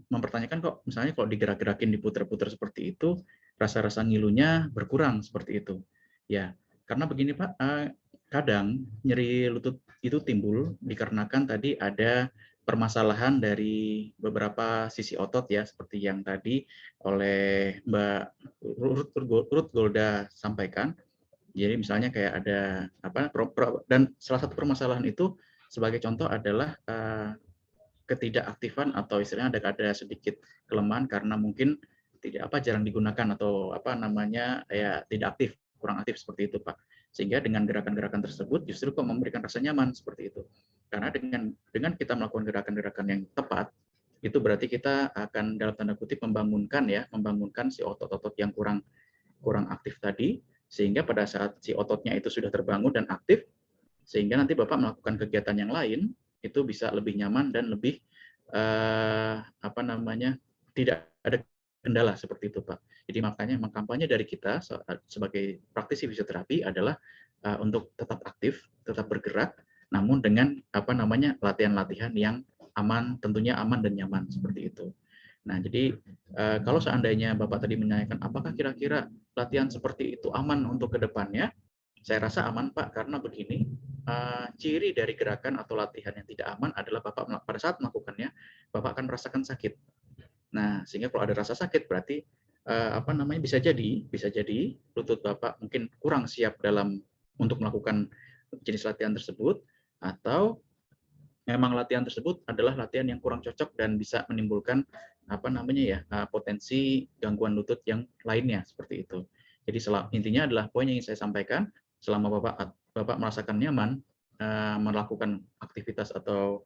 mempertanyakan kok misalnya kalau digerak-gerakin, diputer-puter seperti itu, rasa-rasa ngilunya berkurang seperti itu. Ya, karena begini Pak, kadang nyeri lutut itu timbul dikarenakan tadi ada permasalahan dari beberapa sisi otot ya, seperti yang tadi oleh Mbak Ruth Golda sampaikan. Jadi misalnya kayak ada dan salah satu permasalahan itu sebagai contoh adalah ketidakaktifan atau istilahnya ada sedikit kelemahan karena mungkin jarang digunakan atau ya tidak aktif, kurang aktif seperti itu Pak. Sehingga dengan gerakan-gerakan tersebut justru kok memberikan rasa nyaman seperti itu. Karena dengan kita melakukan gerakan-gerakan yang tepat, itu berarti kita akan dalam tanda kutip membangunkan si otot-otot yang kurang aktif tadi, sehingga pada saat si ototnya itu sudah terbangun dan aktif, sehingga nanti Bapak melakukan kegiatan yang lain itu bisa lebih nyaman dan lebih tidak ada kendala seperti itu Pak. Jadi makanya kampanye dari kita sebagai praktisi fisioterapi adalah untuk tetap aktif, tetap bergerak, namun dengan latihan-latihan yang aman, tentunya aman dan nyaman seperti itu. Nah, jadi kalau seandainya Bapak tadi menanyakan apakah kira-kira latihan seperti itu aman untuk ke depannya, saya rasa aman Pak, karena begini, ciri dari gerakan atau latihan yang tidak aman adalah Bapak pada saat melakukannya, Bapak akan merasakan sakit. Nah, sehingga kalau ada rasa sakit berarti bisa jadi lutut Bapak mungkin kurang siap untuk melakukan jenis latihan tersebut, atau memang latihan tersebut adalah latihan yang kurang cocok dan bisa menimbulkan potensi gangguan lutut yang lainnya seperti itu. Jadi intinya adalah poin yang ingin saya sampaikan, selama Bapak merasakan nyaman melakukan aktivitas atau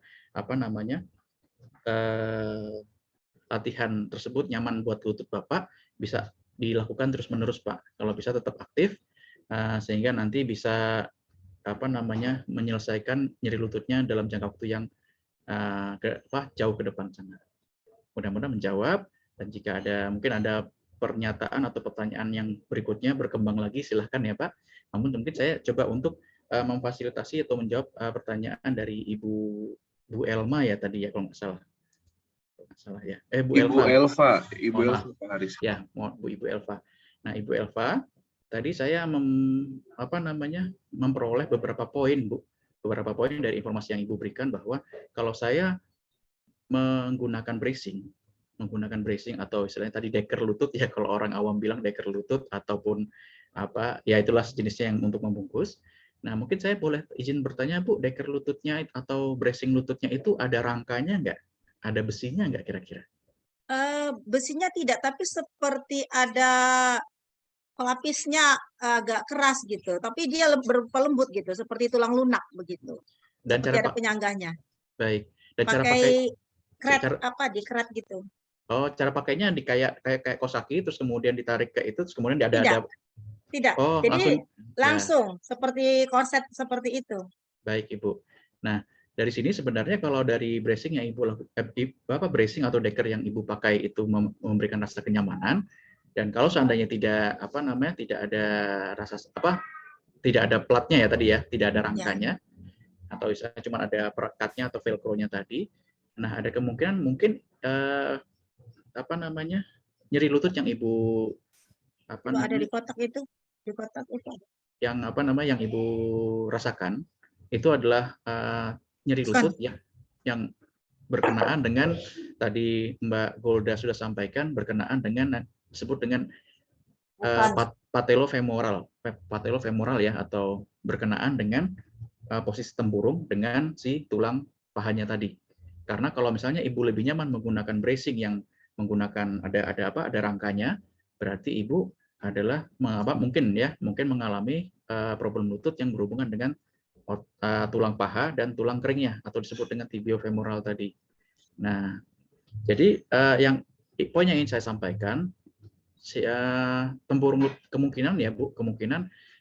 latihan tersebut nyaman buat lutut Bapak, bisa dilakukan terus-menerus Pak. Kalau bisa tetap aktif, sehingga nanti bisa menyelesaikan nyeri lututnya dalam jangka waktu yang jauh ke depan sana. Mudah-mudahan menjawab, dan jika mungkin ada pernyataan atau pertanyaan yang berikutnya berkembang lagi, silahkan ya Pak. Namun mungkin saya coba untuk memfasilitasi atau menjawab pertanyaan dari Ibu Elma ya tadi ya, kalau nggak salah. Ya. Bu Elva. Ibu Elva Pak Haris. Ya, Ibu Elva. Nah, Ibu Elva, tadi saya memperoleh beberapa poin, Bu. Beberapa poin dari informasi yang Ibu berikan, bahwa kalau saya menggunakan bracing atau istilahnya tadi deker lutut ya, kalau orang awam bilang deker lutut, ataupun ya itulah jenisnya yang untuk membungkus. Nah, mungkin saya boleh izin bertanya Bu, deker lututnya atau bracing lututnya itu ada rangkanya nggak? Ada besinya nggak kira-kira? Besinya tidak, tapi seperti ada pelapisnya agak keras gitu, tapi dia berupa lembut gitu, seperti tulang lunak begitu. Dan seperti ada penyangganya. Baik. Dan pakai cara pakai dikerat gitu. Oh, cara pakainya kayak kosaki, terus kemudian ditarik ke itu, terus kemudian Tidak. Oh, jadi langsung seperti korset seperti itu. Baik Ibu. Nah, dari sini sebenarnya kalau dari bracing yang Ibu lakukan, bracing atau deker yang Ibu pakai itu memberikan rasa kenyamanan, dan kalau seandainya tidak tidak ada platnya ya tadi ya, tidak ada rangkanya, atau cuma ada perekatnya atau velcro-nya tadi, nah ada kemungkinan mungkin nyeri lutut yang Ibu ada di kotak itu, yang yang Ibu rasakan itu adalah nyeri lutut yang berkenaan dengan tadi Mbak Golda sudah sampaikan, berkenaan dengan disebut dengan patelofemoral ya, atau berkenaan dengan posisi tempurung dengan si tulang pahanya tadi. Karena kalau misalnya Ibu lebih nyaman menggunakan bracing yang menggunakan ada rangkanya, berarti Ibu adalah mungkin mengalami problem lutut yang berhubungan dengan tulang paha dan tulang keringnya, atau disebut dengan tibiofemoral tadi. Nah, jadi poin yang ingin saya sampaikan, tempurung kemungkinan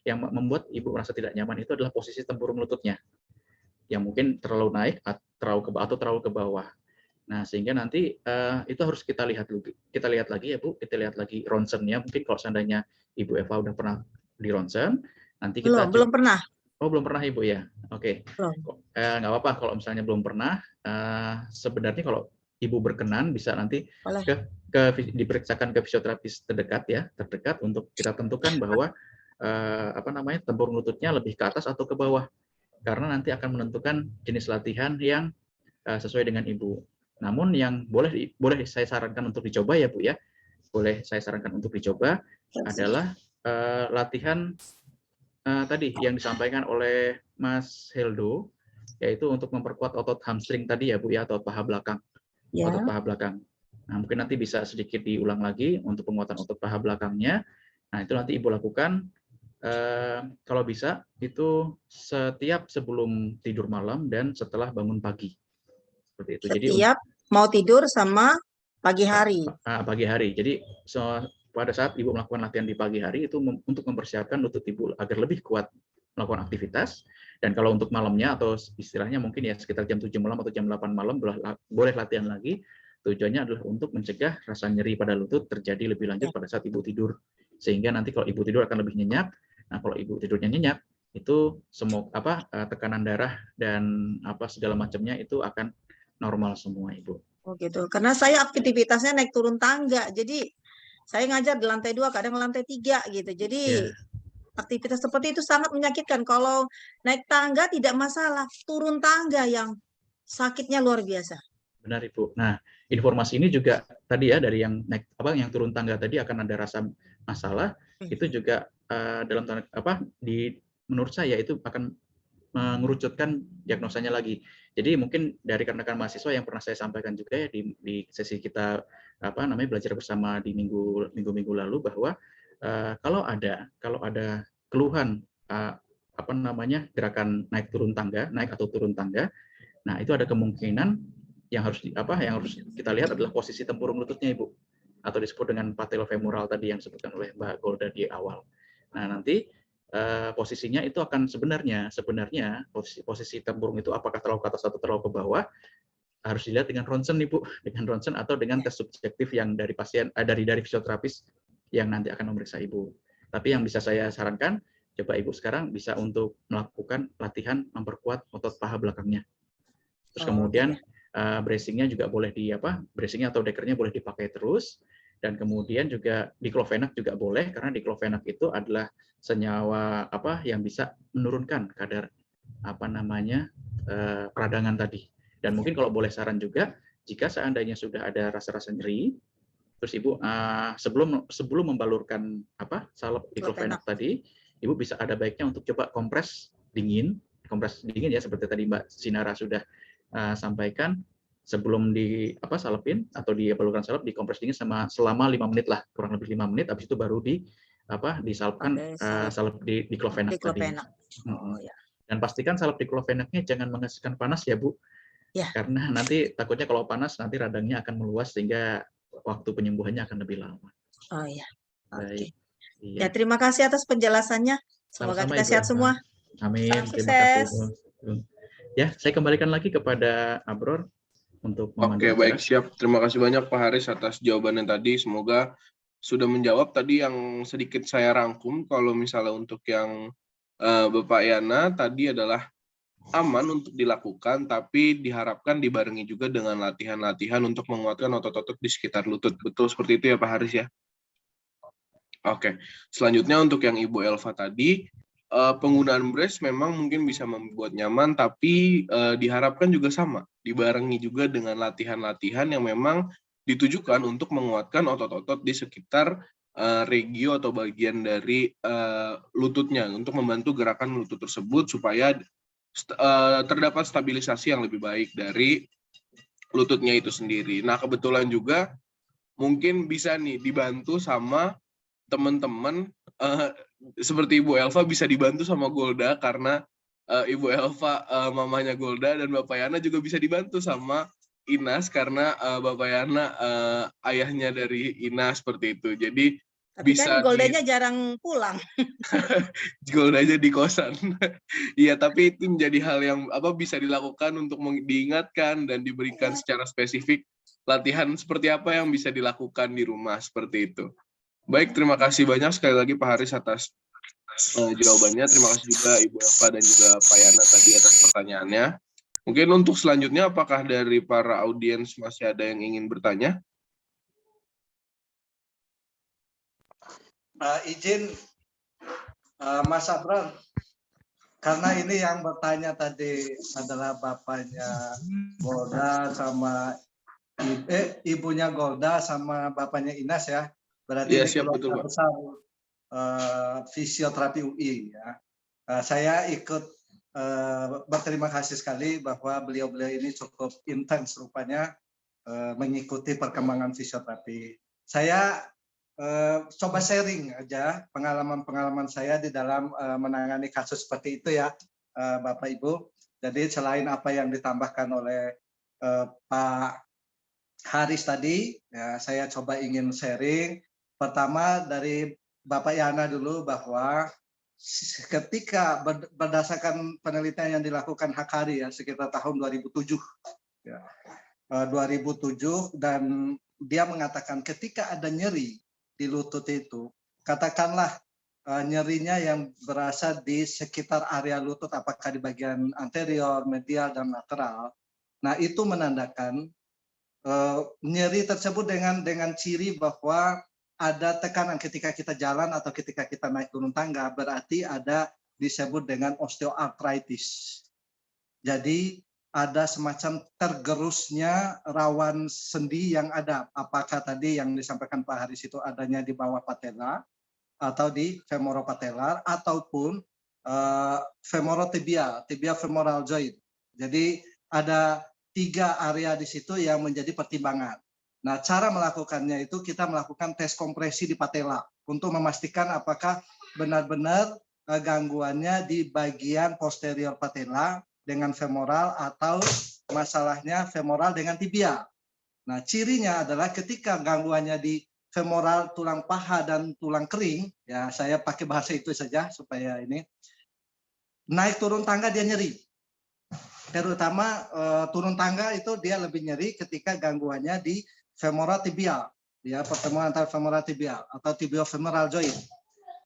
yang membuat Ibu merasa tidak nyaman itu adalah posisi tempurung lututnya, yang mungkin terlalu naik atau terlalu ke bawah. Nah, sehingga nanti itu harus kita lihat lagi ya Bu, kita lihat lagi ronsennya. Mungkin kalau seandainya Ibu Eva udah pernah di ronsen, nanti kita belum pernah. Oh, belum pernah Ibu ya? Oke. Nggak apa-apa kalau misalnya belum pernah. Sebenarnya kalau Ibu berkenan bisa nanti diperiksakan ke fisioterapis terdekat untuk kita tentukan bahwa tempurung lututnya lebih ke atas atau ke bawah. Karena nanti akan menentukan jenis latihan yang sesuai dengan Ibu. Namun yang boleh saya sarankan untuk dicoba ya Bu ya. Boleh saya sarankan untuk dicoba adalah latihan tadi yang disampaikan oleh Mas Heldo, yaitu untuk memperkuat otot hamstring tadi ya Bu ya, atau paha belakang. Ya. Otot paha belakang. Nah, mungkin nanti bisa sedikit diulang lagi untuk penguatan otot paha belakangnya. Nah, itu nanti Ibu lakukan kalau bisa itu setiap sebelum tidur malam dan setelah bangun pagi. Seperti itu. Setiap mau tidur sama pagi hari. Pagi hari. Jadi pada saat Ibu melakukan latihan di pagi hari itu untuk mempersiapkan lutut Ibu agar lebih kuat melakukan aktivitas. Dan kalau untuk malamnya atau istilahnya mungkin ya sekitar jam 7 malam atau jam 8 malam boleh latihan lagi. Tujuannya adalah untuk mencegah rasa nyeri pada lutut terjadi lebih lanjut pada saat Ibu tidur. Sehingga nanti kalau Ibu tidur akan lebih nyenyak. Nah, kalau Ibu tidurnya nyenyak, itu semua tekanan darah dan segala macamnya itu akan normal semua, Ibu. Oh gitu. Karena saya aktivitasnya naik turun tangga. Jadi saya ngajar di lantai 2, kadang lantai 3 gitu. Jadi aktivitas seperti itu sangat menyakitkan. Kalau naik tangga tidak masalah, turun tangga yang sakitnya luar biasa. Benar, Ibu. Nah, informasi ini juga tadi ya dari yang naik yang turun tangga tadi akan ada rasa masalah, itu juga dalam menurut saya itu akan mengerucutkan diagnosanya lagi. Jadi mungkin dari rekan-rekan mahasiswa yang pernah saya sampaikan juga ya di sesi kita belajar bersama di minggu lalu bahwa kalau ada keluhan gerakan naik atau turun tangga, nah itu ada kemungkinan yang harus kita lihat adalah posisi tempurung lututnya, Ibu, atau disebut dengan patellofemoral tadi yang disebutkan oleh Mbak Golda di awal. Nah, nanti posisinya itu akan sebenarnya posisi tempurung itu apakah terlalu ke atas atau terlalu ke bawah harus dilihat dengan ronsen, Ibu, dengan ronsen atau dengan tes subjektif yang dari dari fisioterapis yang nanti akan memeriksa Ibu. Tapi yang bisa saya sarankan, coba Ibu sekarang bisa untuk melakukan latihan memperkuat otot paha belakangnya. Terus kemudian bracing-nya juga boleh bracing-nya atau deckernya boleh dipakai terus. Dan kemudian juga diclofenac juga boleh, karena diclofenac itu adalah senyawa yang bisa menurunkan kadar peradangan tadi. Dan mungkin kalau boleh saran juga, jika seandainya sudah ada rasa-rasa nyeri, terus Ibu sebelum membalurkan salep diclofenac tadi, Ibu bisa ada baiknya untuk coba kompres dingin ya seperti tadi Mbak Sinara sudah sampaikan. Sebelum salepin atau dibalurkan salep, dikompres dingin selama 5 menit lah, kurang lebih 5 menit. Habis itu baru disalepkan salep diclofenac tadi. Dan pastikan salep diclofenacnya jangan menghasilkan panas ya, Bu. Ya. Karena nanti takutnya kalau panas nanti radangnya akan meluas sehingga waktu penyembuhannya akan lebih lama. Oh iya. Baik. Ya, terima kasih atas penjelasannya. Semoga Sama-sama, kita Ibu sehat Elsa. semua. Amin. Salam Terima sukses. kasih. Ya, saya kembalikan lagi kepada Abror untuk Oke, baik, siap. Terima kasih banyak Pak Haris atas jawabannya tadi. Semoga sudah menjawab tadi yang sedikit saya rangkum. Kalau misalnya untuk yang Bapak Yana tadi adalah aman untuk dilakukan, tapi diharapkan dibarengi juga dengan latihan-latihan untuk menguatkan otot-otot di sekitar lutut. Betul seperti itu ya Pak Haris ya? Oke, selanjutnya untuk yang Ibu Elva tadi, penggunaan brace memang mungkin bisa membuat nyaman, tapi diharapkan juga sama, dibarengi juga dengan latihan-latihan yang memang ditujukan untuk menguatkan otot-otot di sekitar regio atau bagian dari lututnya, untuk membantu gerakan lutut tersebut supaya terdapat stabilisasi yang lebih baik dari lututnya itu sendiri. Nah, kebetulan juga mungkin bisa nih dibantu sama teman-teman seperti Ibu Elva bisa dibantu sama Golda, karena Ibu Elva mamanya Golda, dan Bapak Yana juga bisa dibantu sama Inas karena Bapak Yana ayahnya dari Inas, seperti itu. Jadi tapi bisa kan Goldanya jarang pulang. Goldanya di kosan. Iya, tapi itu menjadi hal yang bisa dilakukan untuk diingatkan dan diberikan secara spesifik latihan seperti apa yang bisa dilakukan di rumah, seperti itu. Baik, terima kasih banyak sekali lagi Pak Haris atas jawabannya. Terima kasih juga Ibu Elva dan juga Pak Yana tadi atas pertanyaannya. Mungkin untuk selanjutnya, apakah dari para audiens masih ada yang ingin bertanya? Izin Mas Abrar, karena ini yang bertanya tadi adalah bapaknya Golda sama ibunya Golda sama bapaknya Inas ya. Berarti ya, siap, betul, Pak. Besar fisioterapi UI ya. Saya ikut berterima kasih sekali bahwa beliau-beliau ini cukup intens rupanya mengikuti perkembangan fisioterapi. Saya coba sharing aja pengalaman-pengalaman saya di dalam menangani kasus seperti itu ya, Bapak Ibu. Jadi selain apa yang ditambahkan oleh Pak Haris tadi, ya, saya coba ingin sharing. Pertama dari Bapak Yana dulu, bahwa ketika berdasarkan penelitian yang dilakukan Hakari ya sekitar tahun 2007, ya, 2007, dan dia mengatakan ketika ada nyeri di lutut itu, katakanlah nyerinya yang berasal di sekitar area lutut, apakah di bagian anterior, medial, dan lateral. Nah, itu menandakan nyeri tersebut dengan ciri bahwa ada tekanan ketika kita jalan atau ketika kita naik turun tangga, berarti ada disebut dengan osteoartritis. Jadi ada semacam tergerusnya rawan sendi yang ada. Apakah tadi yang disampaikan Pak Haris itu adanya di bawah patella atau di femoropatellar ataupun femorotibial, tibia femoral joint. Jadi ada 3 area di situ yang menjadi pertimbangan. Nah, cara melakukannya itu kita melakukan tes kompresi di patella untuk memastikan apakah benar-benar gangguannya di bagian posterior patella dengan femoral atau masalahnya femoral dengan tibia. Nah, cirinya adalah ketika gangguannya di femoral, tulang paha dan tulang kering, ya saya pakai bahasa itu saja supaya ini, naik turun tangga dia nyeri. Terutama turun tangga itu dia lebih nyeri ketika gangguannya di femoral tibial, ya, pertemuan antara femoral tibial atau tibiofemoral joint.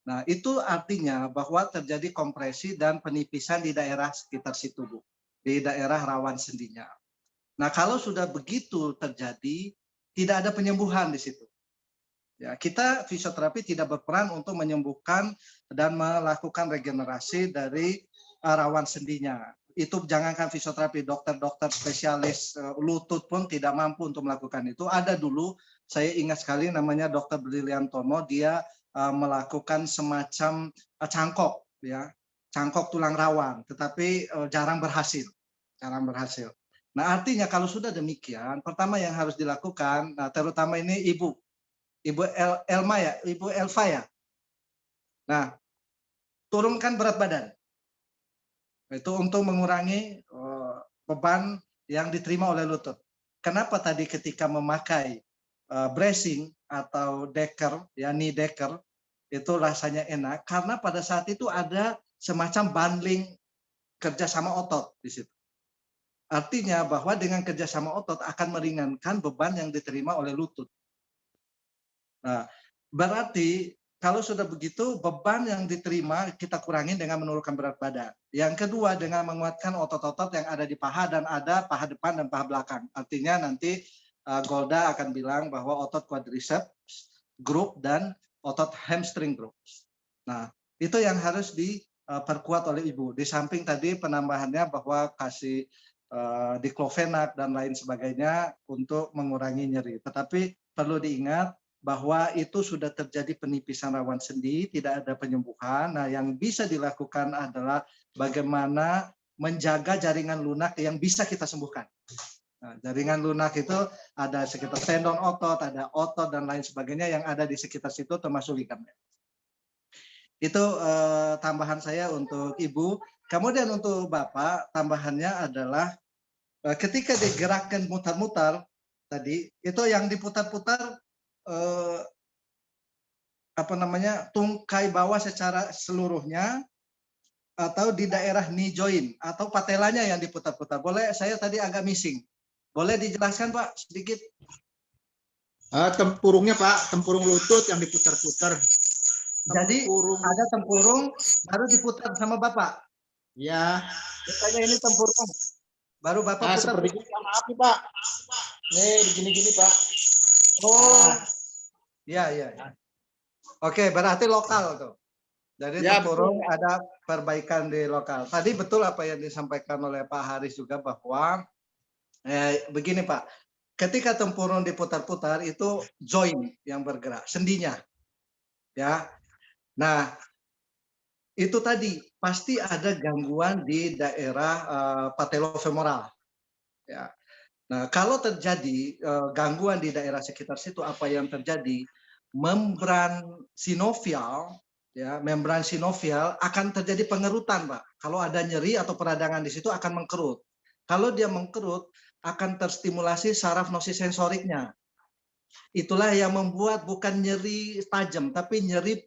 Nah, itu artinya bahwa terjadi kompresi dan penipisan di daerah sekitar situ, Bu, di daerah rawan sendinya. Nah, kalau sudah begitu terjadi, tidak ada penyembuhan di situ. Ya, kita fisioterapi tidak berperan untuk menyembuhkan dan melakukan regenerasi dari rawan sendinya. Itu jangankan fisioterapi, dokter-dokter spesialis lutut pun tidak mampu untuk melakukan itu. Ada dulu, saya ingat sekali namanya Dr. Briliantono, dia melakukan semacam cangkok, ya, cangkok tulang rawan, tetapi jarang berhasil. Nah, artinya kalau sudah demikian, pertama yang harus dilakukan, nah, terutama ini Ibu Elma ya, Ibu Elva ya. Nah, turunkan berat badan. Itu untuk mengurangi beban yang diterima oleh lutut. Kenapa tadi ketika memakai bracing atau decker, ya knee decker, itu rasanya enak karena pada saat itu ada semacam bundling kerjasama otot di situ. Artinya bahwa dengan kerjasama otot akan meringankan beban yang diterima oleh lutut. Nah, berarti kalau sudah begitu, beban yang diterima kita kurangi dengan menurunkan berat badan. Yang kedua, dengan menguatkan otot-otot yang ada di paha dan ada paha depan dan paha belakang. Artinya nanti Golda akan bilang bahwa otot quadriceps group dan otot hamstring group. Nah, itu yang harus diperkuat oleh Ibu. Di samping tadi penambahannya bahwa kasih diclofenac dan lain sebagainya untuk mengurangi nyeri. Tetapi perlu diingat bahwa itu sudah terjadi penipisan rawan sendi, tidak ada penyembuhan. Nah, yang bisa dilakukan adalah bagaimana menjaga jaringan lunak yang bisa kita sembuhkan. Nah, jaringan lunak itu ada sekitar tendon otot, ada otot dan lain sebagainya yang ada di sekitar situ termasuk ligamen. Itu tambahan saya untuk Ibu. Kemudian untuk Bapak, tambahannya adalah ketika digerakkan mutar-mutar tadi, itu yang diputar-putar tungkai bawah secara seluruhnya atau di daerah knee joint atau patelanya yang diputar-putar. Boleh, saya tadi agak missing. Boleh dijelaskan Pak sedikit? Tempurungnya Pak, tempurung lutut yang diputar-putar. Jadi ada tempurung baru diputar sama Bapak? Ya. Katanya ini tempurung. Baru Bapak putar. Seperti ini, maaf nih Pak. Nih, begini-gini Pak. Oh, iya. Oke, berarti lokal tuh. Jadi ya, tempurung ada perbaikan di lokal. Tadi betul apa yang disampaikan oleh Pak Haris juga bahwa begini Pak, ketika tempurung diputar-putar itu joint yang bergerak, sendinya, ya. Nah, itu tadi pasti ada gangguan di daerah patelofemoral. Ya. Nah, kalau terjadi gangguan di daerah sekitar situ, apa yang terjadi? Membran sinovial, ya, membran sinovial akan terjadi pengerutan, Pak. Kalau ada nyeri atau peradangan di situ akan mengkerut. Kalau dia mengkerut, akan terstimulasi saraf nosisensoriknya. Itulah yang membuat bukan nyeri tajam, tapi nyeri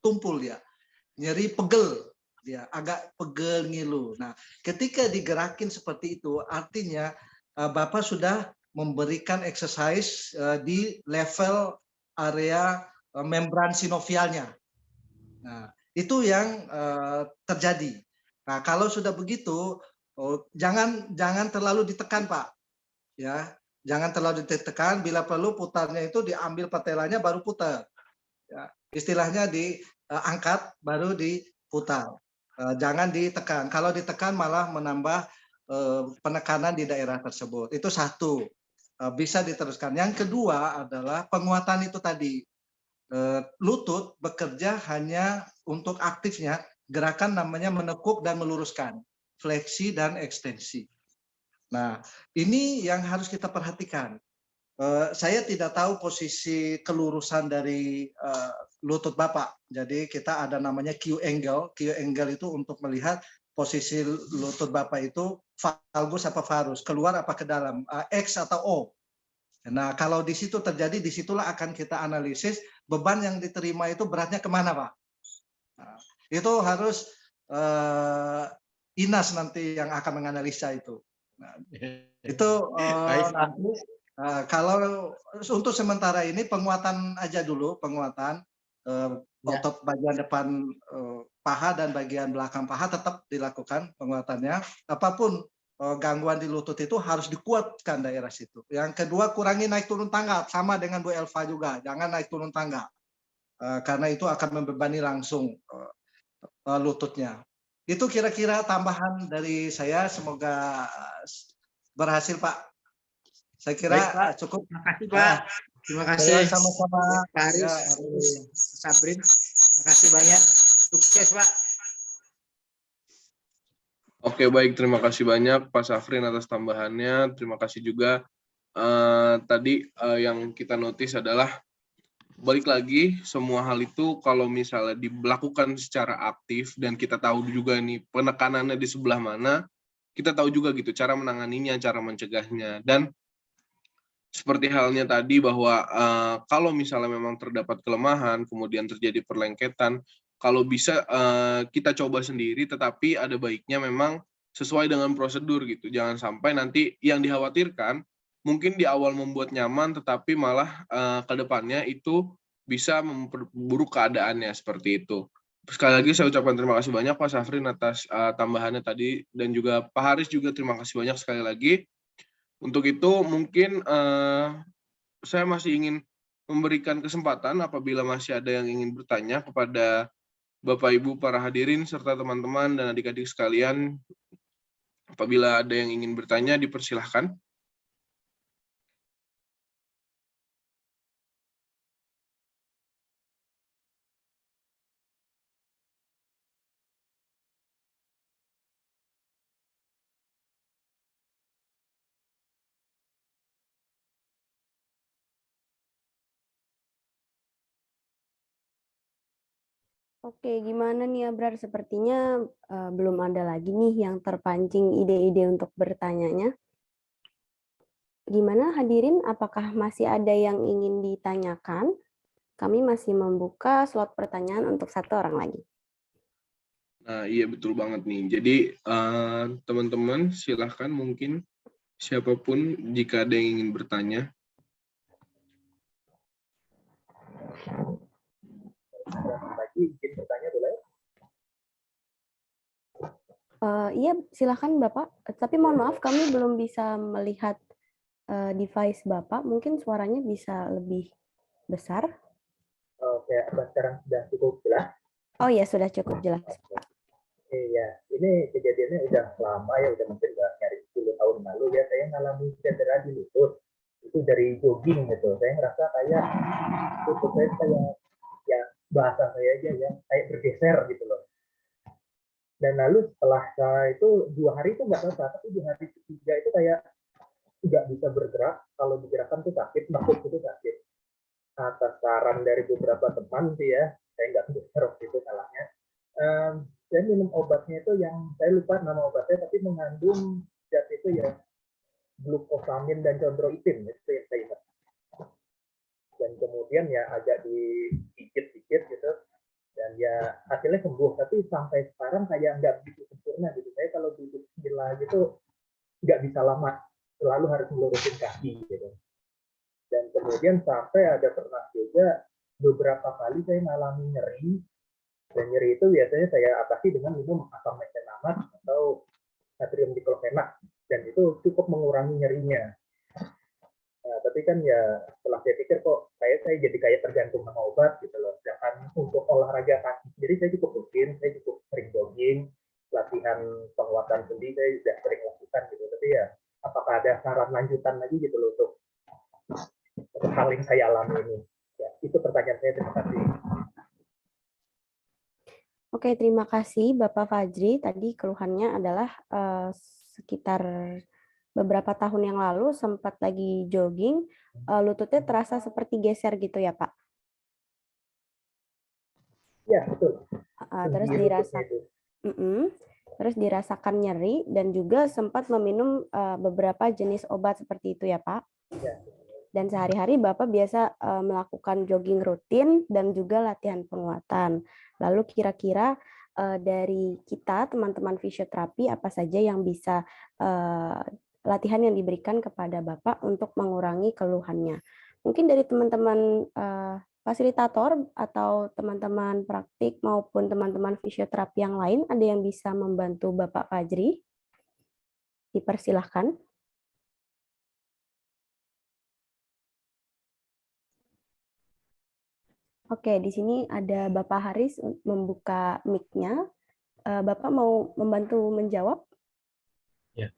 tumpul dia, nyeri pegel, dia agak pegel ngilu. Nah, ketika digerakin seperti itu, artinya Bapak sudah memberikan exercise di level area membran sinovialnya. Nah, itu yang terjadi. Nah, kalau sudah begitu, jangan terlalu ditekan, Pak. Ya, jangan terlalu ditekan. Bila perlu putarnya itu diambil patelanya baru putar. Ya, istilahnya diangkat baru diputar. Jangan ditekan. Kalau ditekan malah menambah penekanan di daerah tersebut. Itu satu, bisa diteruskan. Yang kedua adalah penguatan itu tadi. Lutut bekerja hanya untuk aktifnya gerakan namanya menekuk dan meluruskan, fleksi dan ekstensi. Nah, ini yang harus kita perhatikan. Saya tidak tahu posisi kelurusan dari lutut Bapak. Jadi kita ada namanya Q angle. Q angle itu untuk melihat posisi lutut Bapak itu valgus apa varus, keluar apa ke dalam, X atau O. Nah, kalau di situ terjadi, disitulah akan kita analisis beban yang diterima itu beratnya kemana, Pak. Nah, itu harus Inas nanti yang akan menganalisa itu. Nah, itu nanti kalau untuk sementara ini penguatan aja dulu, penguatan otot bagian depan paha dan bagian belakang paha tetap dilakukan penguatannya. Apapun gangguan di lutut itu harus dikuatkan daerah situ. Yang kedua, kurangi naik turun tangga, sama dengan Bu Elva juga, jangan naik turun tangga karena itu akan membebani langsung lututnya. Itu kira-kira tambahan dari saya, semoga berhasil, Pak. Saya kira baik, Pak. cukup. Terima kasih, Pak. Terima kasih. Sama-sama. Pak Haris, Sabrin. Terima kasih banyak. Sukses, Pak. Oke, baik. Terima kasih banyak Pak Safrin atas tambahannya. Terima kasih juga. Tadi yang kita notice adalah balik lagi, semua hal itu kalau misalnya dilakukan secara aktif dan kita tahu juga nih penekanannya di sebelah mana, kita tahu juga gitu cara menanganinya, cara mencegahnya. Dan seperti halnya tadi bahwa kalau misalnya memang terdapat kelemahan, kemudian terjadi perlengketan, kalau bisa kita coba sendiri, tetapi ada baiknya memang sesuai dengan prosedur gitu. Jangan sampai nanti yang dikhawatirkan mungkin di awal membuat nyaman, tetapi malah ke depannya itu bisa memperburuk keadaannya seperti itu. Sekali lagi saya ucapkan terima kasih banyak Pak Safrin atas tambahannya tadi, dan juga Pak Haris juga terima kasih banyak sekali lagi. Untuk itu mungkin saya masih ingin memberikan kesempatan apabila masih ada yang ingin bertanya kepada Bapak Ibu para hadirin serta teman-teman dan adik-adik sekalian. Apabila ada yang ingin bertanya, dipersilahkan. Oke, gimana nih Abrar? Sepertinya belum ada lagi nih yang terpancing ide-ide untuk bertanyanya. Gimana hadirin, apakah masih ada yang ingin ditanyakan? Kami masih membuka slot pertanyaan untuk satu orang lagi. Nah, iya betul banget nih. Jadi teman-teman silahkan mungkin siapapun jika ada yang ingin bertanya. Iya, silakan Bapak. Tapi mohon maaf, kami belum bisa melihat device Bapak. Mungkin suaranya bisa lebih besar. Oke, apa sekarang sudah cukup jelas? Oh ya, sudah cukup jelas, Pak. Iya, ini kejadiannya udah lama ya, udah mungkin dari 10 tahun lalu ya, saya ngalami cedera di lutut. Itu dari jogging gitu. Saya ngerasa kayak lutut saya kayak, ya bahasa saya aja ya, kayak bergeser gitu loh. Dan lalu setelah itu 2 hari itu nggak terasa, tapi di hari ketiga itu kayak nggak bisa bergerak, kalau digerakkan tuh sakit, nekuk itu sakit. Atas saran dari beberapa teman sih ya, saya nggak benar waktu itu salahnya. Saya minum obatnya itu yang saya lupa nama obatnya, tapi mengandung zat itu ya glukosamin dan chondroitin, itu yang saya ingat. Dan kemudian ya agak dikit-dikit gitu, dan ya hasilnya sembuh. Tapi sampai sekarang kayak nggak begitu sempurna gitu. Saya kalau duduk gila gitu nggak bisa lama, selalu harus melurusin kaki gitu. Dan kemudian sampai ada pernah juga beberapa kali saya mengalami nyeri, dan nyeri itu biasanya saya atasi dengan minum asam methanamat atau natrium diklofenak, dan itu cukup mengurangi nyerinya. Nah, tapi kan ya setelah saya pikir kok saya jadi kayak tergantung sama obat gitu loh. Sedangkan untuk olahraga kaki sendiri saya cukup rutin, saya cukup sering jogging, latihan penguatan sendi saya sudah sering lakukan gitu. Tapi ya apakah ada saran lanjutan lagi gitu loh untuk hal yang saya alami ini? Ya, itu pertanyaan saya. Terima kasih. Oke, terima kasih Bapak Fajri. Tadi keluhannya adalah sekitar beberapa tahun yang lalu sempat lagi jogging, lututnya terasa seperti geser gitu ya, Pak? Ya, betul. Terus dirasakan nyeri dan juga sempat meminum beberapa jenis obat seperti itu ya, Pak? Ya. Dan sehari-hari Bapak biasa melakukan jogging rutin dan juga latihan penguatan. Lalu kira-kira dari kita, teman-teman fisioterapi, apa saja yang bisa latihan yang diberikan kepada Bapak untuk mengurangi keluhannya. Mungkin dari teman-teman fasilitator atau teman-teman praktik maupun teman-teman fisioterapi yang lain, ada yang bisa membantu Bapak Fajri? Dipersilahkan. Oke, di sini ada Bapak Haris membuka mic-nya. Bapak mau membantu menjawab? Ya.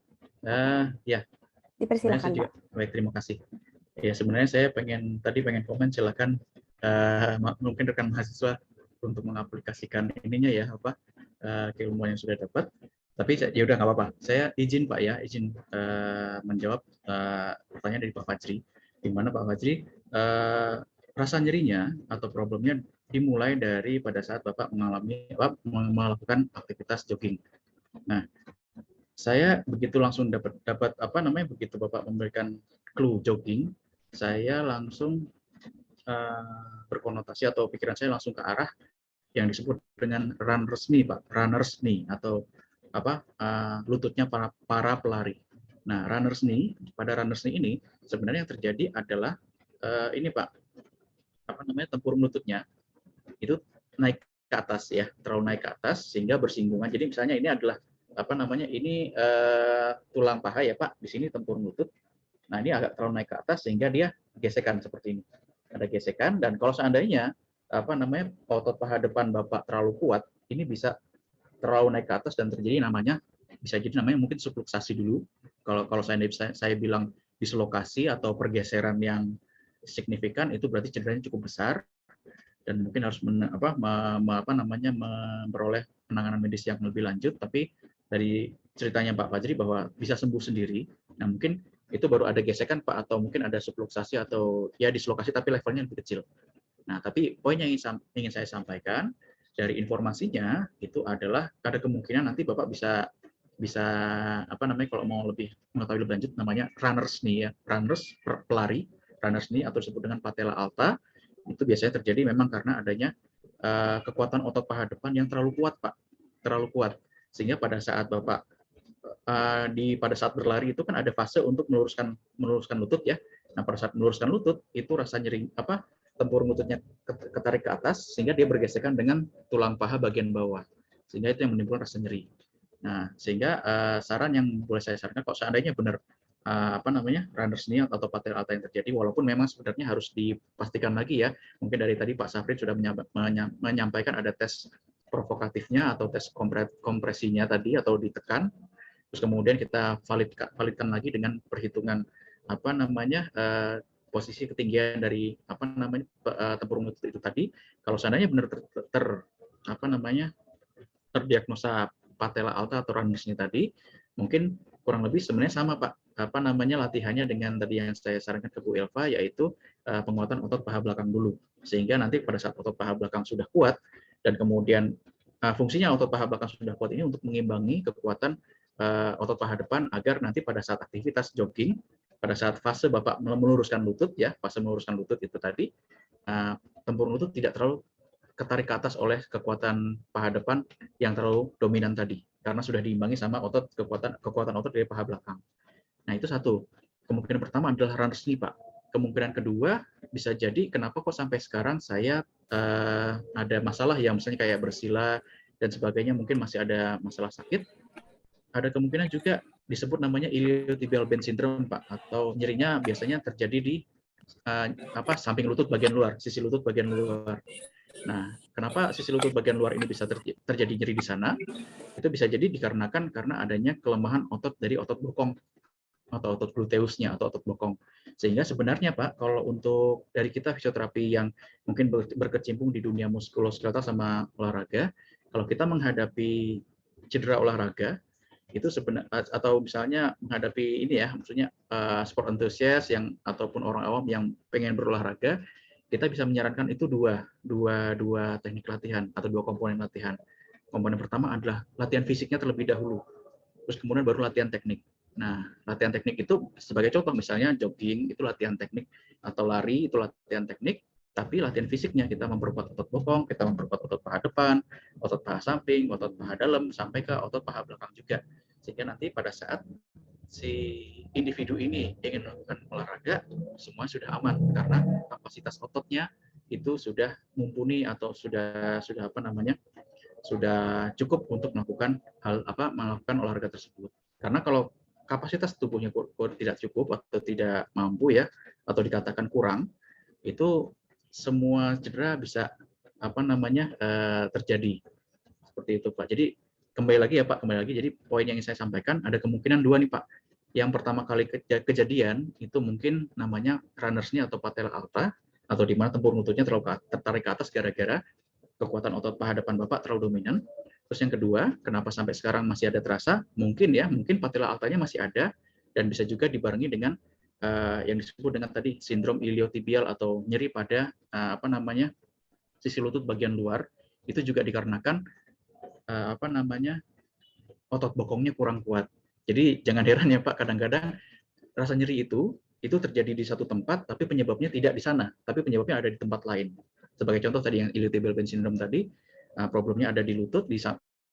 Ya. Dipersilakan, Pak. Baik, terima kasih. Ya, sebenarnya saya pengen komen, silakan mungkin rekan mahasiswa untuk mengaplikasikan ininya ya keilmuan yang sudah dapat. Tapi ya udah nggak apa-apa. Saya izin Pak ya, menjawab pertanyaan dari Pak Fajri. Di mana Pak Fajri rasa nyerinya atau problemnya dimulai dari pada saat Bapak melakukan aktivitas jogging. Nah, saya begitu langsung dapat begitu Bapak memberikan clue jogging, saya langsung berkonotasi atau pikiran saya langsung ke arah yang disebut dengan runners knee, Pak, runners knee atau lututnya para pelari. Nah, runners knee, pada runners knee ini sebenarnya yang terjadi adalah ini Pak, tempurung lututnya itu naik ke atas ya, terlalu naik ke atas sehingga bersinggungan. Jadi misalnya ini adalah ini tulang paha ya Pak, di sini tempurung lutut. Nah, ini agak terlalu naik ke atas sehingga dia gesekan seperti ini. Ada gesekan, dan kalau seandainya otot paha depan Bapak terlalu kuat, ini bisa terlalu naik ke atas dan terjadi bisa jadi mungkin subluksasi dulu. Kalau saya bilang dislokasi atau pergeseran yang signifikan, itu berarti cederanya cukup besar dan mungkin harus memperoleh penanganan medis yang lebih lanjut. Tapi dari ceritanya Pak Fajri bahwa bisa sembuh sendiri, nah mungkin itu baru ada gesekan Pak, atau mungkin ada subluksasi atau ya dislokasi tapi levelnya lebih kecil. Nah, tapi poin yang ingin saya sampaikan dari informasinya itu adalah ada kemungkinan nanti Bapak bisa kalau mau lebih mengetahui lebih lanjut, namanya runners knee ya, pelari, runners knee atau disebut dengan patella alta. Itu biasanya terjadi memang karena adanya kekuatan otot paha depan yang terlalu kuat Pak, terlalu kuat, sehingga pada saat Bapak pada saat berlari itu kan ada fase untuk meluruskan lutut ya. Nah, pada saat meluruskan lutut itu rasa nyeri tempurung lututnya ketarik ke atas sehingga dia bergesekan dengan tulang paha bagian bawah, sehingga itu yang menimbulkan rasa nyeri. Nah, sehingga saran yang boleh saya sarankan, kalau seandainya benar runners knee atau patella alta yang terjadi, walaupun memang sebenarnya harus dipastikan lagi ya, mungkin dari tadi Pak Safrin sudah menyampaikan ada tes provokatifnya atau tes kompresinya tadi atau ditekan, terus kemudian kita validkan lagi dengan perhitungan posisi ketinggian dari tempurung lutut itu tadi. Kalau seandainya benar terdiagnosa patella alta atau runners ini tadi, mungkin kurang lebih sebenarnya sama Pak, latihannya dengan tadi yang saya sarankan ke Bu Elva, yaitu penguatan otot paha belakang dulu. Sehingga nanti pada saat otot paha belakang sudah kuat, dan kemudian fungsinya otot paha belakang sudah kuat ini untuk mengimbangi kekuatan otot paha depan agar nanti pada saat aktivitas jogging, pada saat fase Bapak meluruskan lutut ya, fase meluruskan lutut itu tadi, tempurung lutut tidak terlalu ketarik ke atas oleh kekuatan paha depan yang terlalu dominan tadi, karena sudah diimbangi sama kekuatan otot dari paha belakang. Nah itu satu. Kemungkinan pertama adalah runners knee Pak. Kemungkinan kedua bisa jadi kenapa kok sampai sekarang saya ada masalah ya, misalnya kayak bersila dan sebagainya, mungkin masih ada masalah sakit. Ada kemungkinan juga disebut namanya iliotibial bend syndrome Pak, atau nyerinya biasanya terjadi di samping lutut bagian luar, sisi lutut bagian luar. Nah, kenapa sisi lutut bagian luar ini bisa terjadi nyeri di sana? Itu bisa jadi dikarenakan karena adanya kelemahan otot dari otot bokong atau otot gluteusnya atau otot bokong. Sehingga sebenarnya Pak, kalau untuk dari kita fisioterapi yang mungkin berkecimpung di dunia muskuloskeletal sama olahraga, kalau kita menghadapi cedera olahraga, itu sebenarnya atau misalnya menghadapi ini ya, maksudnya sport enthusiast yang ataupun orang awam yang pengen berolahraga, kita bisa menyarankan itu dua teknik latihan atau dua komponen latihan. Komponen pertama adalah latihan fisiknya terlebih dahulu, terus kemudian baru latihan teknik. Nah, latihan teknik itu sebagai contoh misalnya jogging itu latihan teknik, atau lari itu latihan teknik, tapi latihan fisiknya kita memperkuat otot bokong, kita memperkuat otot paha depan, otot paha samping, otot paha dalam, sampai ke otot paha belakang juga. Sehingga nanti pada saat si individu ini ingin melakukan olahraga, semua sudah aman karena kapasitas ototnya itu sudah mumpuni atau sudah cukup untuk melakukan melakukan olahraga tersebut. Karena kalau kapasitas tubuhnya tidak cukup atau tidak mampu ya, atau dikatakan kurang, itu semua cedera bisa terjadi seperti itu Pak. Jadi kembali lagi. Jadi poin yang ingin saya sampaikan ada kemungkinan dua nih Pak. Yang pertama kali kejadian itu mungkin namanya runners knee atau patella alta, atau di mana tempurung lututnya terlalu tertarik ke atas gara-gara kekuatan otot paha depan Bapak terlalu dominan. Terus yang kedua, kenapa sampai sekarang masih ada terasa? Mungkin patella altanya masih ada, dan bisa juga dibarengi dengan yang disebut dengan tadi sindrom iliotibial atau nyeri pada sisi lutut bagian luar. Itu juga dikarenakan otot bokongnya kurang kuat. Jadi jangan heran ya Pak, kadang-kadang rasa nyeri itu terjadi di satu tempat, tapi penyebabnya tidak di sana, tapi penyebabnya ada di tempat lain. Sebagai contoh tadi yang iliotibial bend syndrome tadi, problemnya ada di lutut, di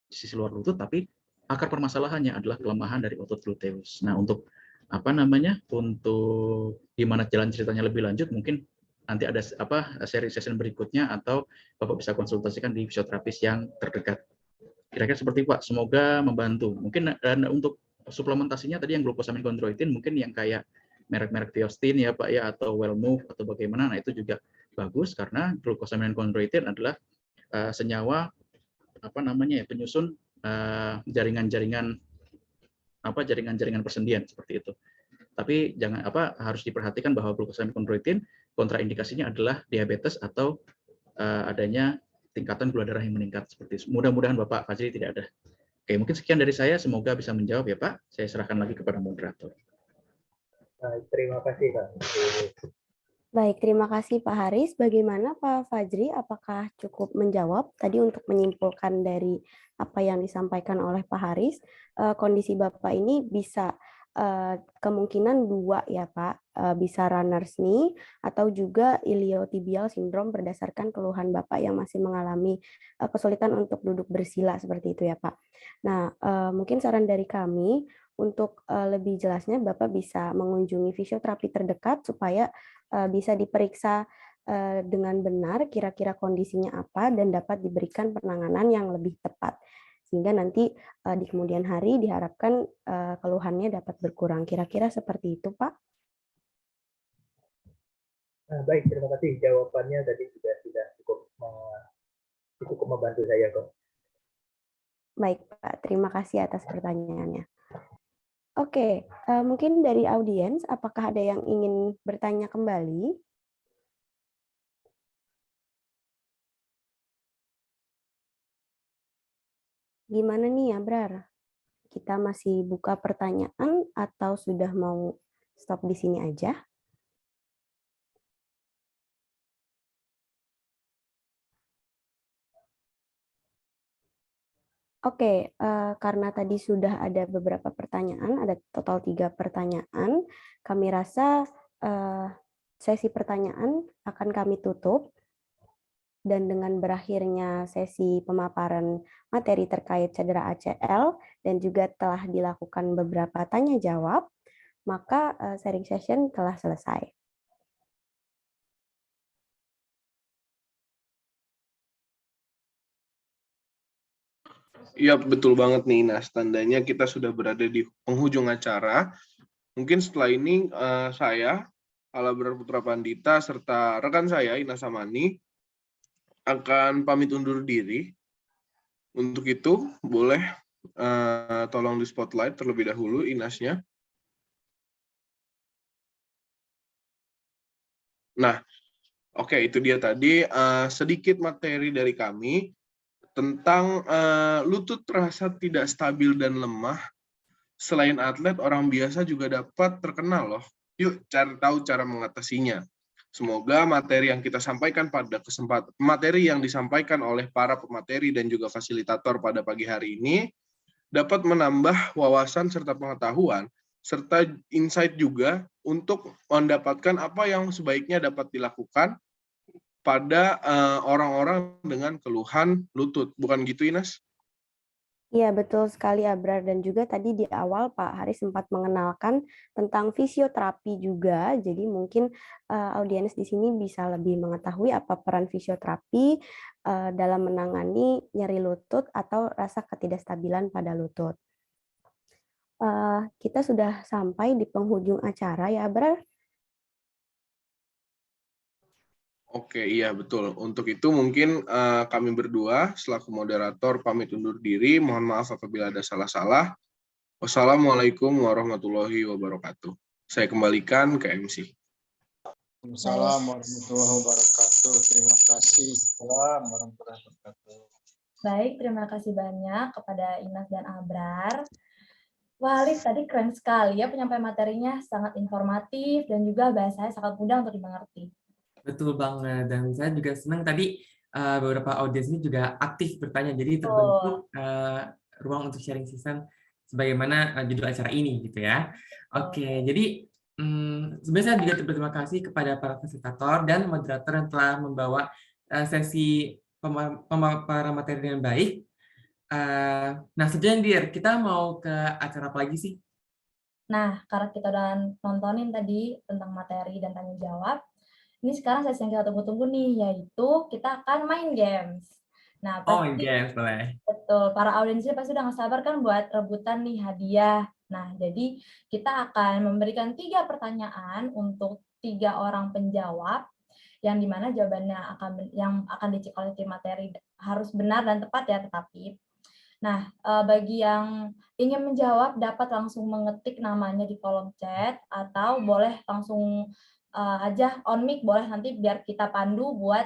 sisi luar lutut, tapi akar permasalahannya adalah kelemahan dari otot gluteus. Nah, untuk untuk gimana jalan ceritanya lebih lanjut, mungkin nanti ada seri session berikutnya, atau Bapak bisa konsultasikan di fisioterapis yang terdekat. Kira-kira seperti Pak, semoga membantu. Mungkin untuk suplementasinya tadi yang glucosamine chondroitin, mungkin yang kayak merek-merek Thiostin ya Pak ya, atau Wellmove atau bagaimana, nah itu juga bagus karena glucosamine chondroitin adalah senyawa penyusun jaringan-jaringan persendian seperti itu. Tapi jangan harus diperhatikan bahwa glucosamine chondroitin kontraindikasinya adalah diabetes atau adanya tingkatan gula darah yang meningkat seperti itu. Mudah-mudahan Bapak Fajri tidak ada. Oke, mungkin sekian dari saya. Semoga bisa menjawab ya Pak. Saya serahkan lagi kepada moderator. Terima kasih Pak. Baik, terima kasih Pak Haris. Bagaimana Pak Fajri? Apakah cukup menjawab? Tadi untuk menyimpulkan dari apa yang disampaikan oleh Pak Haris, kondisi Bapak ini bisa kemungkinan dua ya Pak, bisa runners knee atau juga iliotibial syndrome berdasarkan keluhan Bapak yang masih mengalami kesulitan untuk duduk bersila seperti itu ya Pak. Nah, mungkin saran dari kami untuk lebih jelasnya Bapak bisa mengunjungi fisioterapi terdekat supaya bisa diperiksa dengan benar kira-kira kondisinya apa dan dapat diberikan penanganan yang lebih tepat. Sehingga nanti di kemudian hari diharapkan keluhannya dapat berkurang. Kira-kira seperti itu, Pak? Baik, terima kasih. Jawabannya tadi juga sudah cukup membantu saya kok. Baik, Pak. Terima kasih atas pertanyaannya. Oke, mungkin dari audiens, apakah ada yang ingin bertanya kembali? Gimana nih ya, Brar? Kita masih buka pertanyaan atau sudah mau stop di sini aja? Oke, karena tadi sudah ada beberapa pertanyaan, ada total 3 pertanyaan, kami rasa sesi pertanyaan akan kami tutup. Dan dengan berakhirnya sesi pemaparan materi terkait cedera ACL dan juga telah dilakukan beberapa tanya jawab, maka sharing session telah selesai. Iya, betul banget nih Inas. Tandanya kita sudah berada di penghujung acara. Mungkin setelah ini saya, Alabrar Putra Pandita, serta rekan saya, Inas Samani, akan pamit undur diri. Untuk itu, boleh tolong di spotlight terlebih dahulu Inasnya. Nah, oke, itu dia tadi sedikit materi dari kami tentang lutut terasa tidak stabil dan lemah. Selain atlet, orang biasa juga dapat terkena loh. Yuk cari tahu cara mengatasinya. Semoga materi yang kita sampaikan pada materi yang disampaikan oleh para pemateri dan juga fasilitator pada pagi hari ini dapat menambah wawasan serta pengetahuan serta insight juga untuk mendapatkan apa yang sebaiknya dapat dilakukan pada orang-orang dengan keluhan lutut. Bukan gitu, Inas? Iya, betul sekali, Abrar. Dan juga tadi di awal Pak Haris sempat mengenalkan tentang fisioterapi juga. Jadi mungkin audiens di sini bisa lebih mengetahui apa peran fisioterapi dalam menangani nyeri lutut atau rasa ketidakstabilan pada lutut. Kita sudah sampai di penghujung acara ya, Abrar. Oke, iya betul. Untuk itu mungkin kami berdua selaku moderator pamit undur diri. Mohon maaf apabila ada salah-salah. Wassalamualaikum warahmatullahi wabarakatuh. Saya kembalikan ke MC. Assalamualaikum warahmatullahi wabarakatuh. Terima kasih. Assalamualaikum warahmatullahi wabarakatuh. Baik, terima kasih banyak kepada Inas dan Abrar. Wah, Alif, tadi keren sekali ya penyampaian materinya, sangat informatif dan juga bahasanya sangat mudah untuk dimengerti. Betul banget, dan saya juga senang tadi beberapa audiens ini juga aktif bertanya, jadi terbentuk ruang untuk sharing season sebagaimana judul acara ini gitu ya. Oke, jadi sebenarnya saya juga berterima kasih kepada para fasilitator dan moderator yang telah membawa sesi pemaparan materi dengan baik. Nah, selanjutnya kita mau ke acara apa lagi sih? Nah, karena kita udah nontonin tadi tentang materi dan tanya jawab, ini sekarang sesi yang kita tunggu-tunggu nih, yaitu kita akan main games. Nah, main games boleh. Betul, para audiensnya pasti udah nggak sabar kan buat rebutan nih hadiah. Nah, jadi kita akan memberikan 3 pertanyaan untuk 3 orang penjawab, yang dimana jawabannya yang akan dicek oleh tim materi harus benar dan tepat ya, tetapi nah, bagi yang ingin menjawab dapat langsung mengetik namanya di kolom chat atau boleh langsung aja on mic, boleh nanti biar kita pandu buat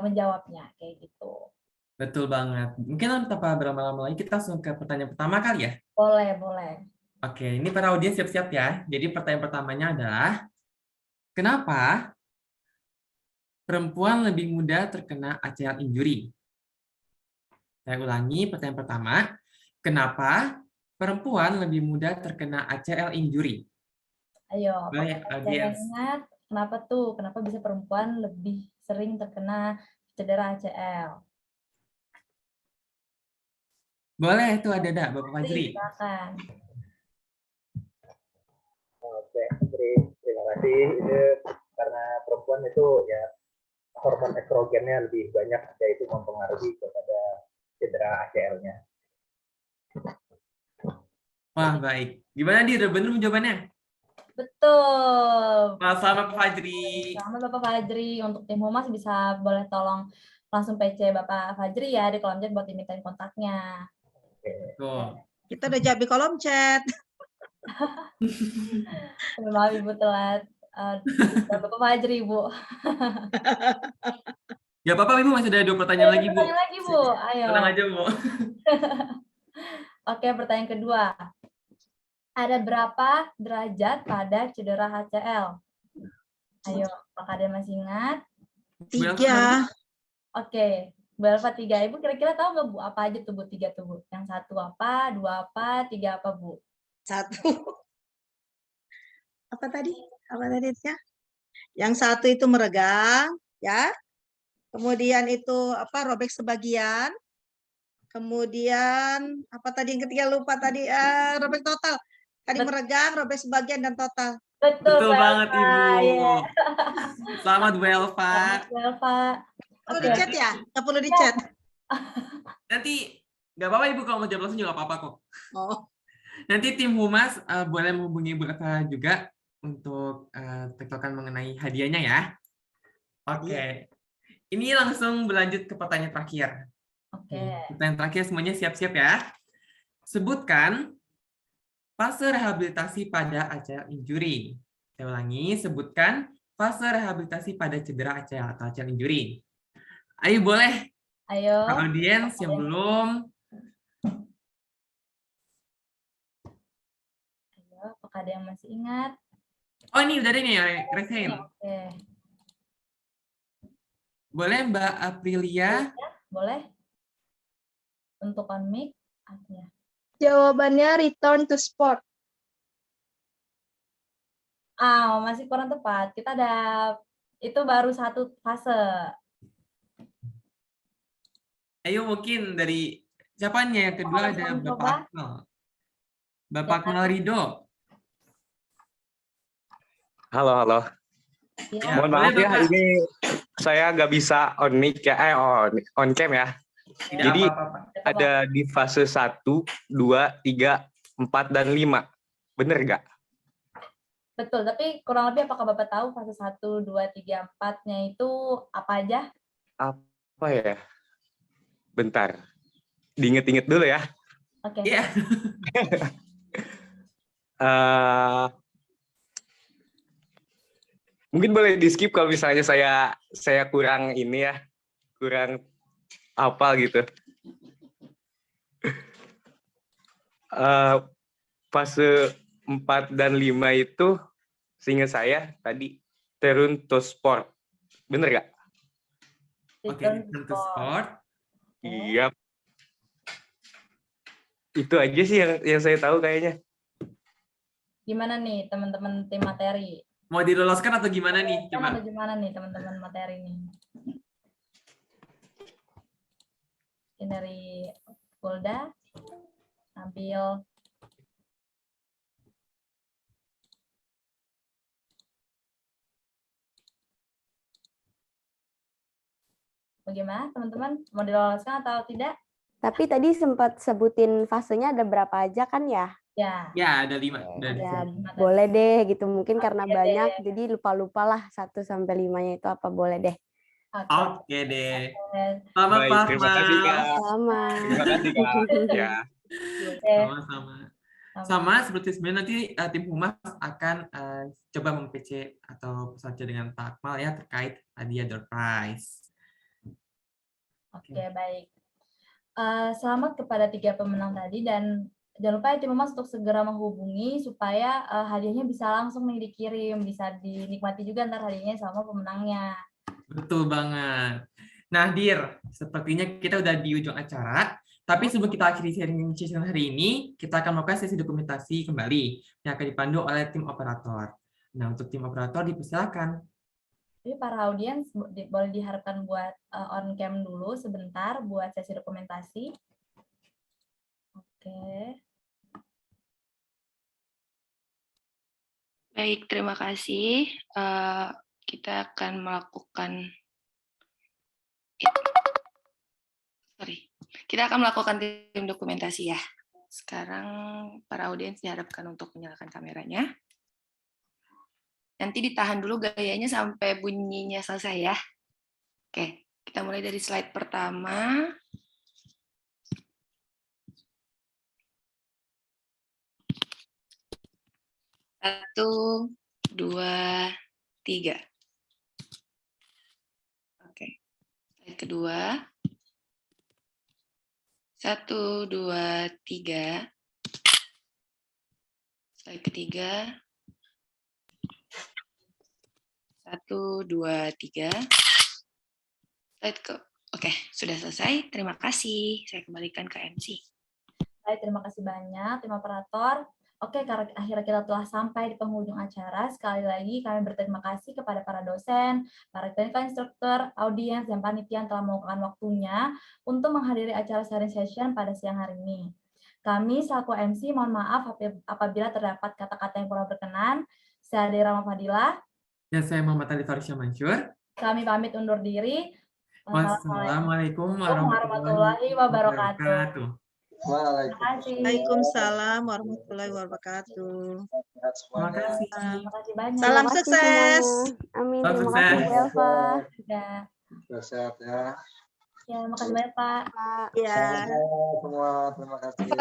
menjawabnya kayak gitu. Betul banget. Mungkin tanpa berlama-lama lagi kita langsung ke pertanyaan pertama kali ya? Boleh, boleh. Oke, ini para audiens siap-siap ya. Jadi pertanyaan pertamanya adalah, kenapa perempuan lebih mudah terkena ACL injury? Saya ulangi pertanyaan pertama, kenapa perempuan lebih mudah terkena ACL injury? Ayo, baik, audiens. Ingat, kenapa tuh? Kenapa bisa perempuan lebih sering terkena cedera ACL? Boleh, itu ada Bapak Fajri. Silakan. Oke, terima kasih. Ini karena perempuan itu ya hormon estrogennya lebih banyak, yaitu mempengaruhi kepada cedera ACL-nya. Wah, baik. Gimana Dir? Udah bener jawabannya? Betul. Selamat Bapak Fajri. Selamat Bapak Fajri. Untuk tim Humas bisa boleh tolong langsung PC Bapak Fajri ya di kolom chat buat dimintain kontaknya. Betul. Kita udah jawab di kolom chat. Maaf Ibu telat. Bapak Fajri, Bu. Ya apa-apa Ibu, masih ada 2 pertanyaan lagi Bu. Pertanyaan lagi Bu, ayo. Tenang aja Bu. Oke, pertanyaan kedua. Ada berapa derajat pada cedera HCl? Ayo, apakah ada yang masih ingat? 3. Oke, berapa 3? Ibu kira-kira tahu nggak Bu, apa aja tuh Bu 3 tuh Bu? Yang 1 apa, 2 apa, 3 apa Bu? 1. Apa tadi? Apa tadi ya? Yang 1 itu meregang, ya. Kemudian itu apa? Robek sebagian. Kemudian apa tadi yang ketiga lupa tadi robek total. Tadi meregang, robek sebagian dan total. Betul banget Ibu. Iya. Selamat Bu Elva. Selamat Bu Elva. Perlu dicat ya? Nggak perlu dicat. Nanti nggak apa-apa Ibu kalau mau jawab langsung juga nggak apa-apa kok. Oh. Nanti tim Humas boleh menghubungi Bu Elva juga untuk tektokan mengenai hadiahnya ya. Oke. Ini langsung berlanjut ke pertanyaan terakhir. Oke. Pertanyaan terakhir semuanya siap-siap ya. Sebutkan fase rehabilitasi pada ACL injury. Saya ulangi, sebutkan fase rehabilitasi pada cedera ACL atau ACL injury. Ayo boleh. Ayo. Audiens yang belum. Ayo, apakah ada yang masih ingat? Oh ini udah ada nih ya, Resain. Oke. Boleh Mbak Aprilia? Boleh. Untuk on mic. Ya. Jawabannya return to sport. Masih kurang tepat. Kita ada itu baru 1 fase. Ayo mungkin dari siapanya yang kedua ada Bapak Akmal. Bapak Akmal Ridho. Halo. Ya. Mohon maaf ya, ini saya nggak bisa on mic ya, on cam ya. Jadi ada di fase 1, 2, 3, 4, dan 5. Bener nggak? Betul, tapi kurang lebih apakah Bapak tahu fase 1, 2, 3, 4-nya itu apa aja? Apa ya? Bentar. Diinget-inget dulu ya. Oke. Iya. Mungkin boleh di-skip kalau misalnya saya kurang ini ya. Kurang apa gitu. Fase 4 dan 5 itu seingat saya tadi turun to sport. Bener nggak? Oke, turun to sport. Iya. Itu aja sih yang saya tahu kayaknya. Gimana nih teman-teman tim materi? Mau diloloskan atau gimana nih? Coba. Atau gimana nih teman-teman materi nih? Ini dari Polda ambil bagaimana teman-teman? Mau diloloskan atau tidak? Tapi tadi sempat sebutin fasenya ada berapa aja kan ya? Ya. Ya, ada 5. Ya, boleh deh gitu. Mungkin karena banyak, jadi lupa-lupa lah 1 sampai 5-nya itu apa, boleh deh. Oke deh. Selamat Pak. Terima kasih Kak. Sama. Terima kasih Kak. Ya. Sama-sama. Sama seperti sebenarnya nanti tim Humas akan coba mem-PC atau saja dengan Pak Akmal ya terkait hadiah door prize. Oke, baik. Selamat kepada 3 pemenang tadi dan jangan lupa ya tim Humas untuk segera menghubungi supaya hadiahnya bisa langsung nih dikirim, bisa dinikmati juga ntar hadiahnya sama pemenangnya. Betul banget. Nah, Dir, sepertinya kita udah di ujung acara, tapi sebelum kita akhiri sharing session hari ini, kita akan melakukan sesi dokumentasi kembali yang akan dipandu oleh tim operator. Nah, untuk tim operator dipersilakan. Jadi para audiens boleh diharapkan buat on cam dulu sebentar buat sesi dokumentasi. Oke. Baik, terima kasih. Kita akan melakukan tim dokumentasi ya. Sekarang para audiens diharapkan untuk menyalakan kameranya. Nanti ditahan dulu gayanya sampai bunyinya selesai ya. Oke, kita mulai dari slide pertama. Satu, 2, 3. Oke, slide kedua. 1, 2, 3. Slide ketiga. 1, 2, 3. Slide ke. Oke, sudah selesai. Terima kasih. Saya kembalikan ke MC. Baik, terima kasih banyak, tim operator. Oke, karena akhirnya kita telah sampai di penghujung acara. Sekali lagi kami berterima kasih kepada para dosen, para clinical instructor, audiens, dan panitia yang telah meluangkan waktunya untuk menghadiri acara sharing session pada siang hari ini. Kami selaku MC mohon maaf apabila terdapat kata-kata yang kurang berkenan. Saya Dera Fadilah. Dan saya Muhammad Ali Farisya Mansur. Kami pamit undur diri. Wassalamualaikum warahmatullahi wabarakatuh. Waalaikumsalam warahmatullahi wabarakatuh. Terima kasih. Terima kasih banyak. Salam kasih sukses. semuanya. Amin. Salam Terima kasih Bu sukses. Elva. Sehat ya. Ya, makasih banyak Pak. Ya. Semua terima kasih.